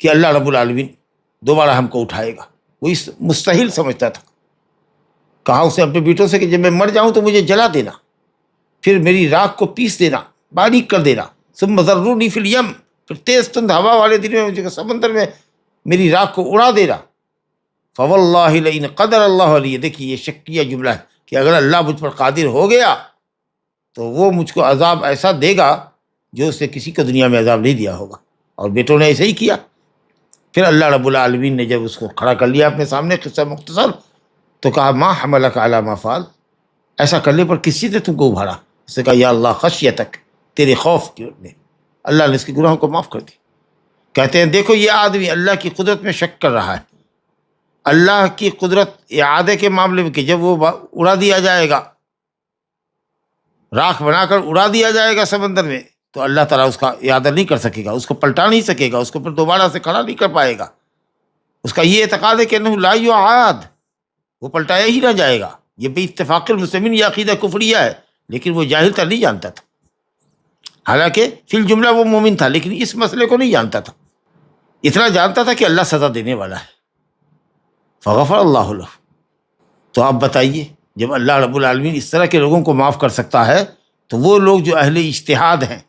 کہ اللہ رب العالمین دوبارہ ہم کو اٹھائے گا، وہ اس مستحیل سمجھتا تھا۔ کہا اس نے اپنے بیٹوں سے کہ جب میں مر جاؤں تو مجھے جلا دینا، پھر میری راکھ کو پیس دینا، باریک کر دینا، ثم ذرونی فی الیم، پھر تیز تند ہوا والے دن میں مجھے سمندر میں میری راکھ کو اڑا دینا۔ فواللہ لئن قدر اللہ علیہ، دیکھیے یہ شکیہ جملہ ہے کہ اگر اللہ مجھ پر قادر ہو گیا تو وہ مجھ کو عذاب ایسا دے گا جو اس نے کسی کو دنیا میں عذاب نہیں دیا ہوگا، اور بیٹوں نے ایسے ہی کیا۔ پھر اللہ رب العالمین نے جب اس کو کھڑا کر لیا اپنے سامنے، قصہ مختصر، تو کہا ما حملک علی ما فعل، ایسا کرنے پر کس چیز نے تم کو ابھارا؟ اس نے کہا یا اللہ خشیتک، تیرے خوف کی وجہ سے اللہ نے اس کے گناہوں کو معاف کر دی۔ کہتے ہیں دیکھو یہ آدمی اللہ کی قدرت میں شک کر رہا ہے، اللہ کی قدرت اعادے کے معاملے میں کہ جب وہ اڑا دیا جائے گا، راکھ بنا کر اڑا دیا جائے گا سمندر میں، تو اللہ تعالیٰ اس کا اعادہ نہیں کر سکے گا، اس کو پلٹا نہیں سکے گا، اس کو پھر دوبارہ سے کھڑا نہیں کر پائے گا۔ اس کا یہ اعتقاد ہے کہ انہ لا یعاد، وہ پلٹایا ہی نہ جائے گا۔ یہ بے اتفاق المسلمین یہ عقیدہ کفریہ ہے، لیکن وہ جاہل تھا، نہیں جانتا تھا، حالانکہ فی الجملہ وہ مومن تھا، لیکن اس مسئلے کو نہیں جانتا تھا۔ اتنا جانتا تھا کہ اللہ سزا دینے والا ہے، فغفر اللہ لہ۔ تو آپ بتائیے، جب اللہ رب العالمین اس طرح کے لوگوں کو معاف کر سکتا ہے تو وہ لوگ جو اہل اجتہاد ہیں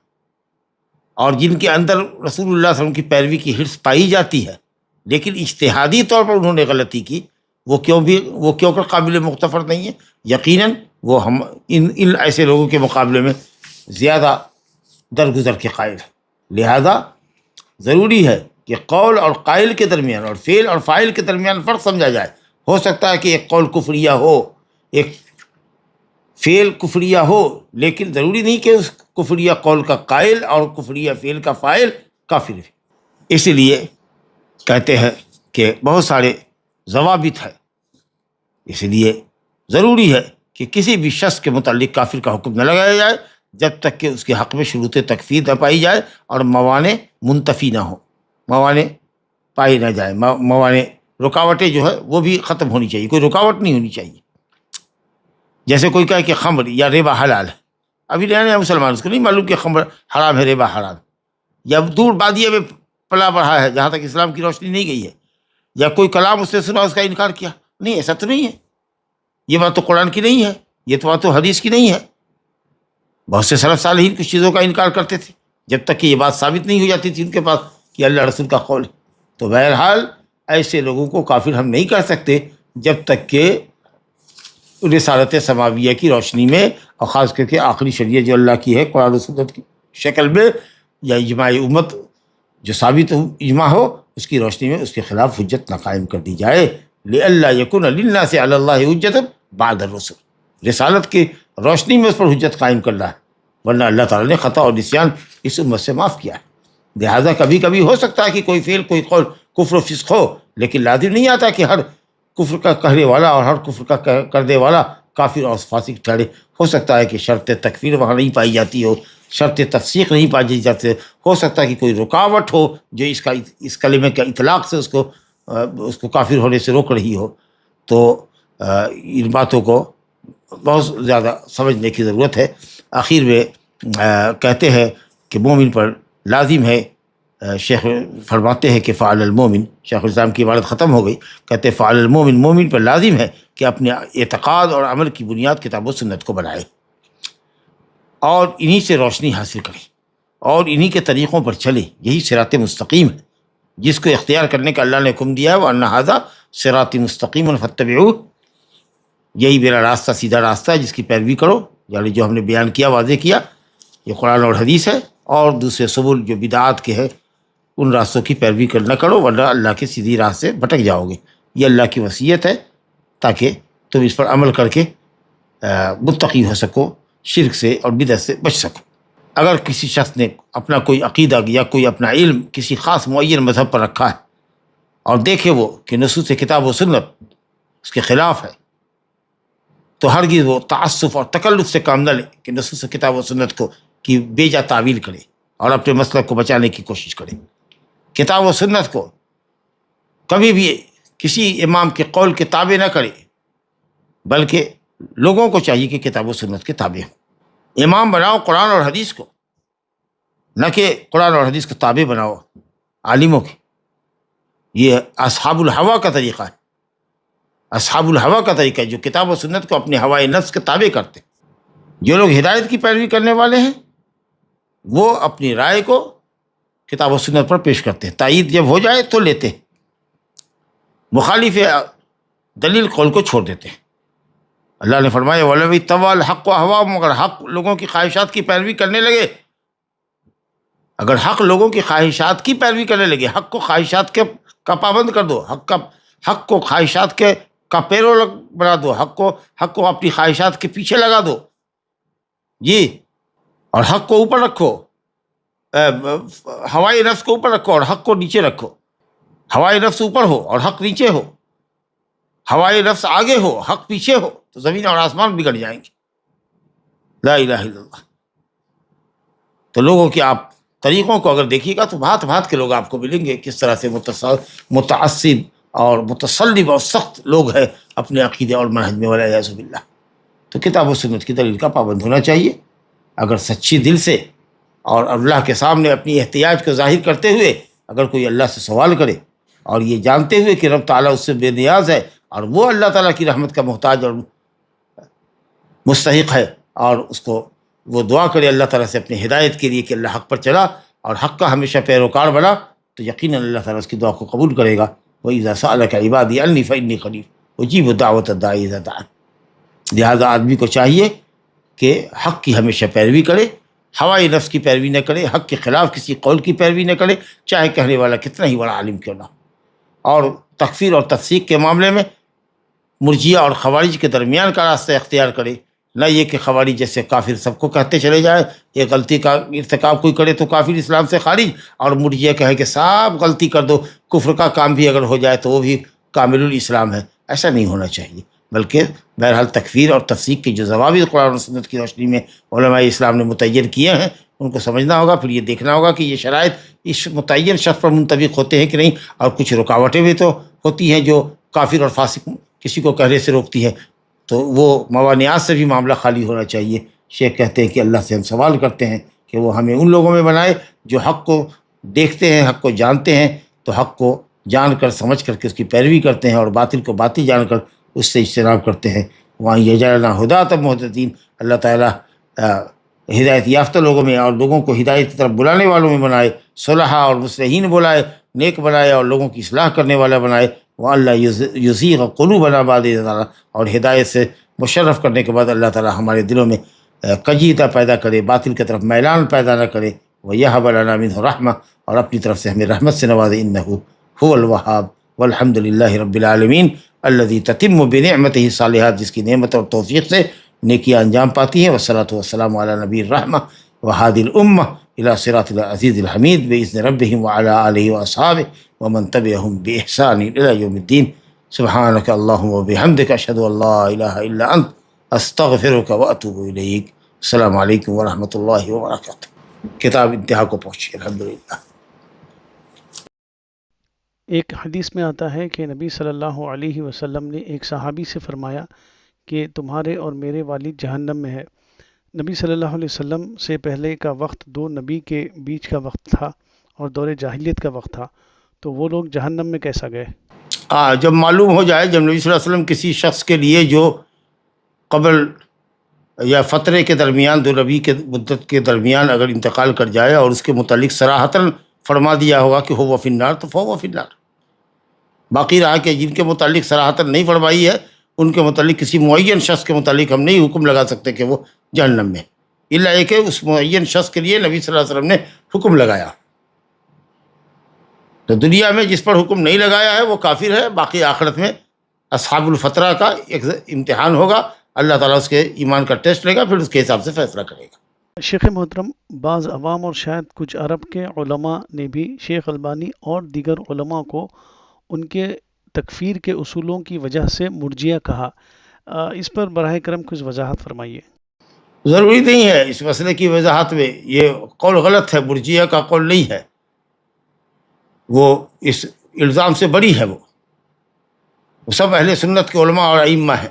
اور جن کے اندر رسول اللہ صلی اللہ علیہ وسلم کی پیروی کی حرص پائی جاتی ہے، لیکن اجتہادی طور پر انہوں نے غلطی کی، وہ کیوں کر قابل مغتفر نہیں ہے؟ یقیناً وہ ہم ان ایسے لوگوں کے مقابلے میں زیادہ درگزر کے قائل ہے۔ لہذا ضروری ہے کہ قول اور قائل کے درمیان اور فعل اور فاعل کے درمیان فرق سمجھا جائے۔ ہو سکتا ہے کہ ایک قول کفریہ ہو، ایک فعل کفریہ ہو، لیکن ضروری نہیں کہ اس کفریہ قول کا قائل اور کفریہ فعل کا فاعل کافر ہے۔ اس لیے کہتے ہیں کہ بہت سارے ضوابط ہیں، اس لیے ضروری ہے کہ کسی بھی شخص کے متعلق کافر کا حکم نہ لگایا جائے جب تک کہ اس کے حق میں شروط تکفیر نہ پائی جائے اور موانع منتفی نہ ہو، موانع پائی نہ جائے، موانع رکاوٹیں جو ہے وہ بھی ختم ہونی چاہیے، کوئی رکاوٹ نہیں ہونی چاہیے۔ جیسے کوئی کہے کہ خمر یا ربا حلال ہے، ابھی نیا مسلمان، اس کو نہیں معلوم کہ خمر حرام ہے، ربا حرام، یا دور بادیہ میں پلا بڑھا ہے جہاں تک اسلام کی روشنی نہیں گئی ہے، یا کوئی کلام اس نے سنا اس کا انکار کیا، نہیں ایسا تو نہیں ہے، یہ بات تو قرآن کی نہیں ہے، یہ تو بات تو حدیث کی نہیں ہے۔ بہت سے سلف صالحین کچھ چیزوں کا انکار کرتے تھے جب تک کہ یہ بات ثابت نہیں ہو جاتی تھی ان کے پاس کہ اللہ رسول کا قول ہے۔ تو بہرحال ایسے لوگوں کو کافر ہم نہیں کر سکتے جب تک کہ رسالت سماویہ کی روشنی میں، اور خاص کر کے آخری شریعت جو اللہ کی ہے قرآن و سنت کی شکل میں، یا اجماع امت جو ثابت اجماع ہو، اس کی روشنی میں اس کے خلاف حجت نہ قائم کر دی جائے۔ لئلا یکون للناس علی اللہ حجۃ بعد الرسل، رسالت کی روشنی میں اس پر حجت قائم کرنا ہے، ورنہ اللہ تعالیٰ نے خطا اور نسیان اس امت سے معاف کیا ہے۔ لہٰذا کبھی کبھی ہو سکتا ہے کہ کوئی فعل کوئی قول کفر و فسق ہو، لیکن لازم نہیں آتا کہ ہر کفر کا کہنے والا اور ہر کفر کا کرنے والا کافر اور فاسق ٹھہرے۔ ہو سکتا ہے کہ شرط تکفیر وہاں نہیں پائی جاتی ہو، شرط تفسیق نہیں پائی جاتی، ہو سکتا ہے کہ کوئی رکاوٹ ہو جو اس کلمے کے اطلاق سے اس کو کافر ہونے سے روک رہی ہو۔ تو ان باتوں کو بہت زیادہ سمجھنے کی ضرورت ہے۔ آخر میں کہتے ہیں کہ مومن پر لازم ہے، شیخ فرماتے ہیں کہ فعل المومن، شیخ الاسلام کی عبارت ختم ہو گئی، کہتے ہیں فعل المومن، مومن پر لازم ہے کہ اپنے اعتقاد اور عمل کی بنیاد کتاب و سنت کو بنائے اور انہی سے روشنی حاصل کرے اور انہی کے طریقوں پر چلے۔ یہی صراط مستقیم ہے جس کو اختیار کرنے کا اللہ نے حکم دیا ہے، وَأَنَّ هَذَا صِرَاطِ مُسْتَقِيمٌ فَاتَّبِعُوهُ، یہی میرا راستہ سیدھا راستہ ہے جس کی پیروی کرو، یعنی جو ہم نے بیان کیا، واضح کیا، یہ قرآن اور حدیث ہے۔ اور دوسرے سبل جو بدعات کے ہیں ان راستوں کی پیروی نہ کرو ورنہ اللہ کی سیدھی راہ سے بھٹک جاؤ گے۔ یہ اللہ کی وصیت ہے تاکہ تم اس پر عمل کر کے متقی ہو سکو، شرک سے اور بدعت سے بچ سکو۔ اگر کسی شخص نے اپنا کوئی عقیدہ یا کوئی اپنا علم کسی خاص معین مذہب پر رکھا ہے اور دیکھے وہ کہ نصوص کتاب و سنت اس کے خلاف ہے، تو ہرگز وہ تعصف اور تکلف سے کام نہ لے کہ نصوص کتاب و سنت کو کی بے جا تعویل کرے اور اپنے مسلک کو بچانے کی کوشش کرے۔ کتاب و سنت کو کبھی بھی کسی امام کے قول کے تابع نہ کرے، بلکہ لوگوں کو چاہیے کہ کتاب و سنت کے تابع ہوں۔ امام بناؤ قرآن اور حدیث کو، نہ کہ قرآن اور حدیث کو تابع بناؤ عالموں کے۔ یہ اصحاب الہوا کا طریقہ ہے، اصحاب الہوا کا طریقہ ہے جو کتاب و سنت کو اپنے ہوائے نفس کے تابع کرتے۔ جو لوگ ہدایت کی پیروی کرنے والے ہیں وہ اپنی رائے کو کتاب و سنت پر پیش کرتے ہیں، تائید جب ہو جائے تو لیتے ہیں، مخالف دلیل قول کو چھوڑ دیتے ہیں۔ اللہ نے فرمایا وَلَوِ اتَّبَعَ الْحَقُّ أَهْوَاءَهُمْ، مگر حق لوگوں کی خواہشات کی پیروی کرنے لگے، اگر حق لوگوں کی خواہشات کی پیروی کرنے لگے، حق کو خواہشات کا پابند کر دو، حق کو خواہشات کا پیرو بنا دو، حق کو اپنی خواہشات کے پیچھے لگا دو جی، اور حق کو اوپر رکھو، ہوائی نفس کو اوپر رکھو اور حق کو نیچے رکھو۔ ہوائی نفس اوپر ہو اور حق نیچے ہو، ہوائی نفس آگے ہو حق پیچھے ہو، تو زمین اور آسمان بگڑ جائیں گے۔ لا الہ الا اللہ۔ تو لوگوں کے آپ طریقوں کو اگر دیکھیے گا تو بھات بھات کے لوگ آپ کو ملیں گے، کس طرح سے متعصب اور متصلب اور سخت لوگ ہیں اپنے عقیدے اور منہج میں، والعیاذ باللہ۔ تو کتاب و سنت کی دلیل کا پابند ہونا چاہیے۔ اگر سچی دل سے اور اللہ کے سامنے اپنی احتیاج کو ظاہر کرتے ہوئے اگر کوئی اللہ سے سوال کرے اور یہ جانتے ہوئے کہ رب تعالیٰ اس سے بے نیاز ہے اور وہ اللہ تعالیٰ کی رحمت کا محتاج اور مستحق ہے، اور اس کو وہ دعا کرے اللہ تعالیٰ سے اپنی ہدایت کے لیے کہ اللہ حق پر چلا اور حق کا ہمیشہ پیروکار بنا، تو یقیناً اللہ تعالیٰ اس کی دعا کو قبول کرے گا۔ وَإِذَا سَأَلَكَ عِبَادِي عَنِّي فَإِنِّي قَرِيبٌ أُجِيبُ دَعْوَةَ الدَّاعِ إِذَا دَعَانِ۔ لہٰذا آدمی کو چاہیے کہ حق کی ہمیشہ پیروی کرے، ہوائی نفس کی پیروی نہ کرے، حق کے خلاف کسی قول کی پیروی نہ کرے، چاہے کہنے والا کتنا ہی بڑا عالم کیوں نہ ہو۔ اور تکفیر اور تفسیق کے معاملے میں مرجیہ اور خوارج کے درمیان کا راستہ اختیار کرے، نہ یہ کہ خوارج جیسے کافر سب کو کہتے چلے جائے، ایک غلطی کا ارتکاب کوئی کرے تو کافر اسلام سے خارج، اور مرجیہ کہے کہ سب غلطی کر دو، کفر کا کام بھی اگر ہو جائے تو وہ بھی کامل الاسلام ہے۔ ایسا نہیں ہونا چاہیے، بلکہ بہرحال تکفیر اور تفسیق کے جو ضوابط قرآن و سنت کی روشنی میں علماء اسلام نے متعین کیے ہیں ان کو سمجھنا ہوگا، پھر یہ دیکھنا ہوگا کہ یہ شرائط اس متعین شخص پر منطبق ہوتے ہیں کہ نہیں، اور کچھ رکاوٹیں بھی تو ہوتی ہیں جو کافر اور فاسق کسی کو کہنے سے روکتی ہے، تو وہ موانعات سے بھی معاملہ خالی ہونا چاہیے۔ شیخ کہتے ہیں کہ اللہ سے ہم سوال کرتے ہیں کہ وہ ہمیں ان لوگوں میں بنائے جو حق کو دیکھتے ہیں، حق کو جانتے ہیں، تو حق کو جان کر سمجھ کر کے اس کی پیروی کرتے ہیں، اور باطل کو باطل جان کر اس سے اجتناب کرتے ہیں۔ وہاں یجعلنا ہداۃ مہتدین، اللہ تعالیٰ ہدایت یافتہ لوگوں میں اور لوگوں کو ہدایت کی طرف بلانے والوں میں بنائے، صلحاء اور مصلحین بلائے، نیک بنائے اور لوگوں کی اصلاح کرنے والا بنائے۔ وَأَلَّا يُزِيغَ قُلُوبَنَا بَعْدَ إِذْ هَدَانَا، اور ہدایت سے مشرف کرنے کے بعد اللہ تعالیٰ ہمارے دلوں میں کجیدہ پیدا کرے، باطل کی طرف میلان پیدا نہ کرے۔ وَيَهَبْ لَنَا مِنْهُ رَحْمَةً، اور اپنی طرف سے ہمیں رحمت سے نوازے، إِنَّهُ هُوَ الْوَهَّابُ وَالْحَمْدُ لِلَّهِ رَبِّ الْعَالَمِينَ الَّذِي تَتِمُّ بِنِعْمَتِهِ الصَّالِحَاتُ، جس کی نعمت اور توفیق سے نیکیاں انجام پاتی ہیں۔ والصلاة والسلام علی نبی الرحمہ وہادی الامہ الی صراط العزیز الحمید بإذن ربهم وعلى آلہ وأصحابہ ومن تبعهم بإحسان إلى يوم الدین۔ سبحانک اللہم وبحمدک اشہد ان لا الہ الا انت استغفرک واتوب الیک۔ السلام علیکم ورحمۃ اللہ وبرکاتہ۔ کتاب انتہا کو پہنچی الحمدللہ۔ ایک حدیث میں آتا ہے کہ نبی صلی اللہ علیہ وسلم نے ایک صحابی سے فرمایا کہ تمہارے اور میرے والد جہنم میں ہے۔ نبی صلی اللہ علیہ وسلم سے پہلے کا وقت دو نبی کے بیچ کا وقت تھا اور دور جاہلیت کا وقت تھا، تو وہ لوگ جہنم میں کیسا گئے؟ جب معلوم ہو جائے، جب نبی صلی اللہ علیہ وسلم کسی شخص کے لیے جو قبل یا فترے کے درمیان، دو نبی کے مدت کے درمیان اگر انتقال کر جائے اور اس کے متعلق صراحتاً فرما دیا ہوگا کہ ہو فی النار، تو فہو فی النار۔ باقی رہا کہ جن کے متعلق صراحتاً نہیں فرمائی ہے، ان کے متعلق کسی معین شخص کے متعلق ہم نہیں حکم لگا سکتے کہ وہ جہنم میں، الا یہ کہ اس معین شخص کے لیے نبی صلی اللہ علیہ وسلم نے حکم لگایا۔ تو دنیا میں جس پر حکم نہیں لگایا ہے وہ کافر ہے، باقی آخرت میں اصحاب الفترہ کا ایک امتحان ہوگا، اللہ تعالیٰ اس کے ایمان کا ٹیسٹ لے گا، پھر اس کے حساب سے فیصلہ کرے گا۔ شیخ محترم، بعض عوام اور شاید کچھ عرب کے علماء نے بھی شیخ البانی اور دیگر علماء کو ان کے تکفیر کے اصولوں کی وجہ سے مرجئہ کہا۔ اس پر براہ کرم کچھ وضاحت فرمائیے۔ ضروری نہیں ہے اس مسئلے کی وضاحت میں، یہ قول غلط ہے، مرجئہ کا قول نہیں ہے، وہ اس الزام سے بری ہے، وہ سب اہل سنت کے علماء اور ائمہ ہیں۔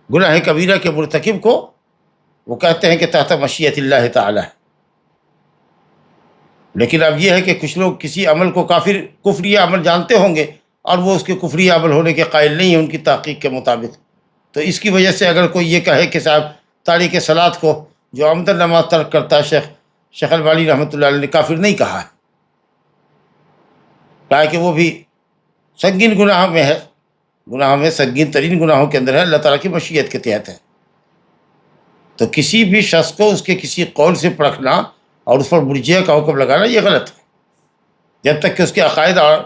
گناہ کبیرہ کے مرتکب کو وہ کہتے ہیں کہ تحت مشیت اللہ تعالی ہے، لیکن اب یہ ہے کہ کچھ لوگ کسی عمل کو کفری عمل جانتے ہوں گے اور وہ اس کے کفری عمل ہونے کے قائل نہیں ہیں ان کی تحقیق کے مطابق، تو اس کی وجہ سے اگر کوئی یہ کہے کہ صاحب تاریک صلاۃ کو جو عمدن نماز ترک کرتا ہے، شیخ البانی رحمۃ اللہ علیہ نے کافر نہیں کہا ہے، کہا کہ وہ بھی سنگین گناہ میں ہے، گناہ میں سنگین ترین گناہوں کے اندر ہے، اللہ تعالیٰ کی مشیت کے تحت ہے۔ تو کسی بھی شخص کو اس کے کسی قول سے پرکھنا اور اس پر مرجئہ کا حکم لگانا یہ غلط ہے، جب تک کہ اس کے عقائد اور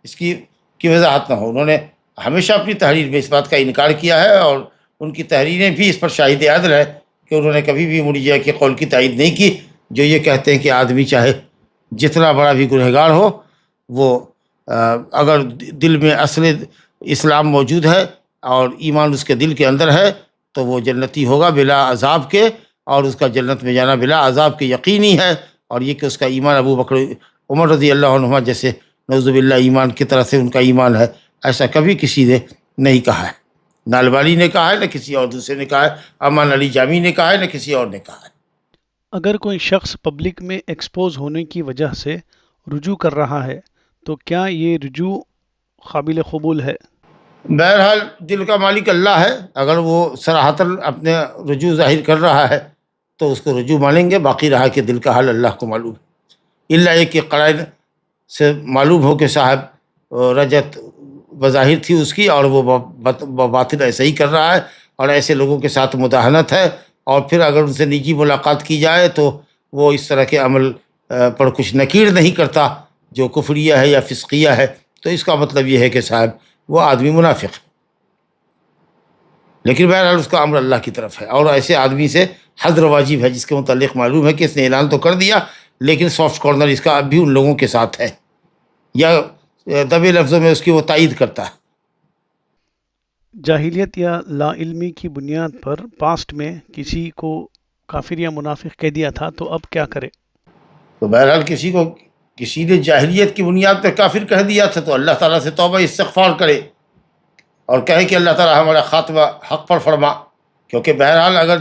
اس کی وضاحت نہ ہو۔ انہوں نے ہمیشہ اپنی تحریر میں اس بات کا انکار کیا ہے، اور ان کی تحریریں بھی اس پر شاہد عدل ہے کہ انہوں نے کبھی بھی مرجئہ کے قول کی تائید نہیں کی، جو یہ کہتے ہیں کہ آدمی چاہے جتنا بڑا بھی گنہگار ہو، وہ اگر دل میں اصل اسلام موجود ہے اور ایمان اس کے دل کے اندر ہے تو وہ جنتی ہوگا بلا عذاب کے، اور اس کا جنت میں جانا بلا عذاب کے یقینی ہے۔ اور یہ کہ اس کا ایمان ابو بکر عمر رضی اللہ عنہما جیسے نعوذ باللہ ایمان کی طرح سے ان کا ایمان ہے، ایسا کبھی کسی نے نہیں کہا ہے، نہ البانی نے کہا ہے، نہ کسی اور دوسرے نے کہا ہے، امان علی جامی نے کہا ہے، نہ کسی اور نے کہا ہے۔ اگر کوئی شخص پبلک میں ایکسپوز ہونے کی وجہ سے رجوع کر رہا ہے تو کیا یہ رجوع قابل قبول ہے؟ بہرحال دل کا مالک اللہ ہے، اگر وہ صراحتاً اپنے رجوع ظاہر کر رہا ہے تو اس کو رجوع مانیں گے، باقی رہا کہ دل کا حال اللہ کو معلوم ہے، الا یہ کہ قرائن سے معلوم ہو کہ صاحب رجت بظاہر تھی اس کی اور وہ باطن ایسا ہی کر رہا ہے اور ایسے لوگوں کے ساتھ مداہنت ہے، اور پھر اگر ان سے نجی ملاقات کی جائے تو وہ اس طرح کے عمل پر کچھ نکیر نہیں کرتا جو کفریہ ہے یا فسقیہ ہے، تو اس کا مطلب یہ ہے کہ صاحب وہ آدمی منافق ہے، لیکن بہرحال اس کا امر اللہ کی طرف ہے، اور ایسے آدمی سے حذر واجب ہے جس کے متعلق معلوم ہے کہ اس نے اعلان تو کر دیا لیکن سافٹ کارنر اس کا اب بھی ان لوگوں کے ساتھ ہے، یا دبے لفظوں میں اس کی وہ تائید کرتا ہے۔ جاہلیت یا لا علمی کی بنیاد پر پاسٹ میں کسی کو کافر یا منافق کہہ دیا تھا تو اب کیا کرے؟ تو بہرحال کسی نے جاہلیت کی بنیاد پر کافر کہہ دیا تھا تو اللہ تعالیٰ سے توبہ استغفار کرے اور کہے کہ اللہ تعالیٰ ہمارا خاتمہ حق پر فرما، کیونکہ بہرحال اگر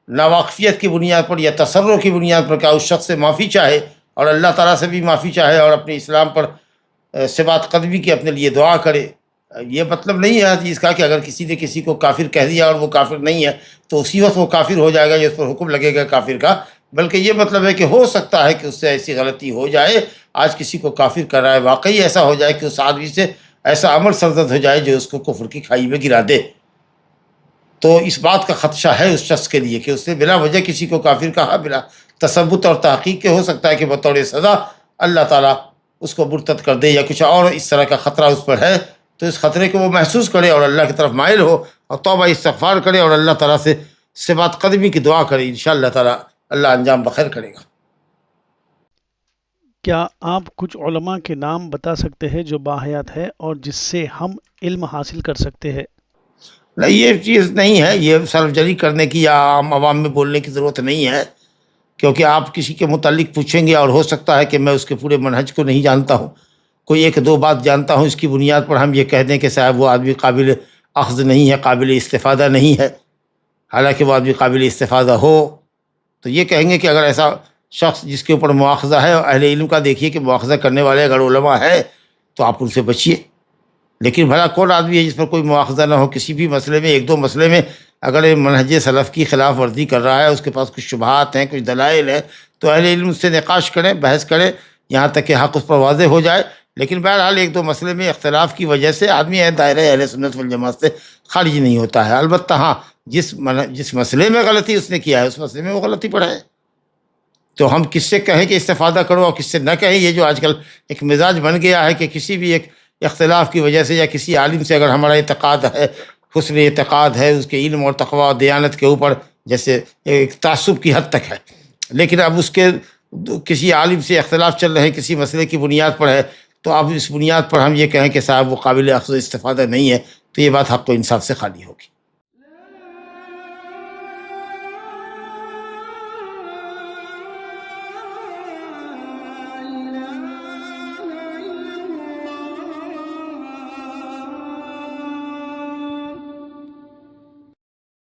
ناواقفیت کی بنیاد پر یا تصرف کی بنیاد پر کیا اس شخص سے معافی چاہے اور اللہ تعالیٰ سے بھی معافی چاہے اور اپنے اسلام پر ثبات قدمی کی اپنے لیے دعا کرے، یہ مطلب نہیں ہے اس کا کہ اگر کسی نے کسی کو کافر کہہ دیا اور وہ کافر نہیں ہے تو اسی وقت وہ کافر ہو جائے گا یا اس پر حکم لگے گا کافر کا، بلکہ یہ مطلب ہے کہ ہو سکتا ہے کہ اس سے ایسی غلطی ہو جائے، آج کسی کو کافر کر رہا ہے، واقعی ایسا ہو جائے کہ اس آدمی سے ایسا عمل سرزد ہو جائے جو اس کو کفر کی کھائی میں گرا دے، تو اس بات کا خدشہ ہے اس شخص کے لیے کہ اس نے بلا وجہ کسی کو کافر کہا، بلا تثبت اور تحقیق کے، ہو سکتا ہے کہ بطور سزا اللہ تعالیٰ اس کو مرتد کر دے یا کچھ اور اس طرح کا خطرہ اس پر ہے، تو اس خطرے کو وہ محسوس کرے اور اللہ کی طرف مائل ہو اور توبہ استغفار کرے اور اللہ تعالیٰ سے ثبات قدمی کی دعا کرے، انشاءاللہ تعالیٰ اللہ انجام بخیر کرے گا۔ کیا آپ کچھ علماء کے نام بتا سکتے ہیں جو باحیات ہے اور جس سے ہم علم حاصل کر سکتے ہیں؟ نہیں، یہ چیز نہیں ہے، یہ سرجری کرنے کی یا عام عوام میں بولنے کی ضرورت نہیں ہے، کیونکہ آپ کسی کے متعلق پوچھیں گے اور ہو سکتا ہے کہ میں اس کے پورے منہج کو نہیں جانتا ہوں، کوئی ایک دو بات جانتا ہوں، اس کی بنیاد پر ہم یہ کہہ دیں کہ صاحب وہ آدمی قابل اخذ نہیں ہے، قابل استفادہ نہیں ہے، حالانکہ وہ آدمی قابل استفادہ ہو تو یہ کہیں گے کہ اگر ایسا شخص جس کے اوپر مواخذہ ہے، اور اہل علم کا دیکھیے کہ مواخذہ کرنے والے اگر علماء ہے تو آپ ان سے بچیے، لیکن بھلا کون آدمی ہے جس پر کوئی مواخذہ نہ ہو؟ کسی بھی مسئلے میں، ایک دو مسئلے میں اگر یہ منہج سلف کی خلاف ورزی کر رہا ہے، اس کے پاس کچھ شبہات ہیں، کچھ دلائل ہیں، تو اہل علم اس سے نقاش کریں، بحث کریں، یہاں تک کہ حق اس پر واضح ہو جائے۔ لیکن بہرحال ایک دو مسئلے میں اختلاف کی وجہ سے آدمی دائرہ اہل سنت والجماعت سے خارج نہیں ہوتا ہے، البتہ ہاں جس مسئلے میں غلطی اس نے کیا ہے اس مسئلے میں وہ غلطی پڑا ہے، تو ہم کس سے کہیں کہ استفادہ کرو اور کس سے نہ کہیں؟ یہ جو آج کل ایک مزاج بن گیا ہے کہ کسی بھی ایک اختلاف کی وجہ سے یا کسی عالم سے اگر ہمارا اعتقاد ہے، حسن اعتقاد ہے اس کے علم اور تقویٰ اور دیانت کے اوپر، جیسے ایک تعصب کی حد تک ہے، لیکن اب اس کے کسی عالم سے اختلاف چل رہے کسی مسئلے کی بنیاد پر ہے، تو اب اس بنیاد پر ہم یہ کہیں کہ صاحب وہ قابل اخذ استفادہ نہیں ہے، تو یہ بات حق و انصاف سے خالی ہوگی۔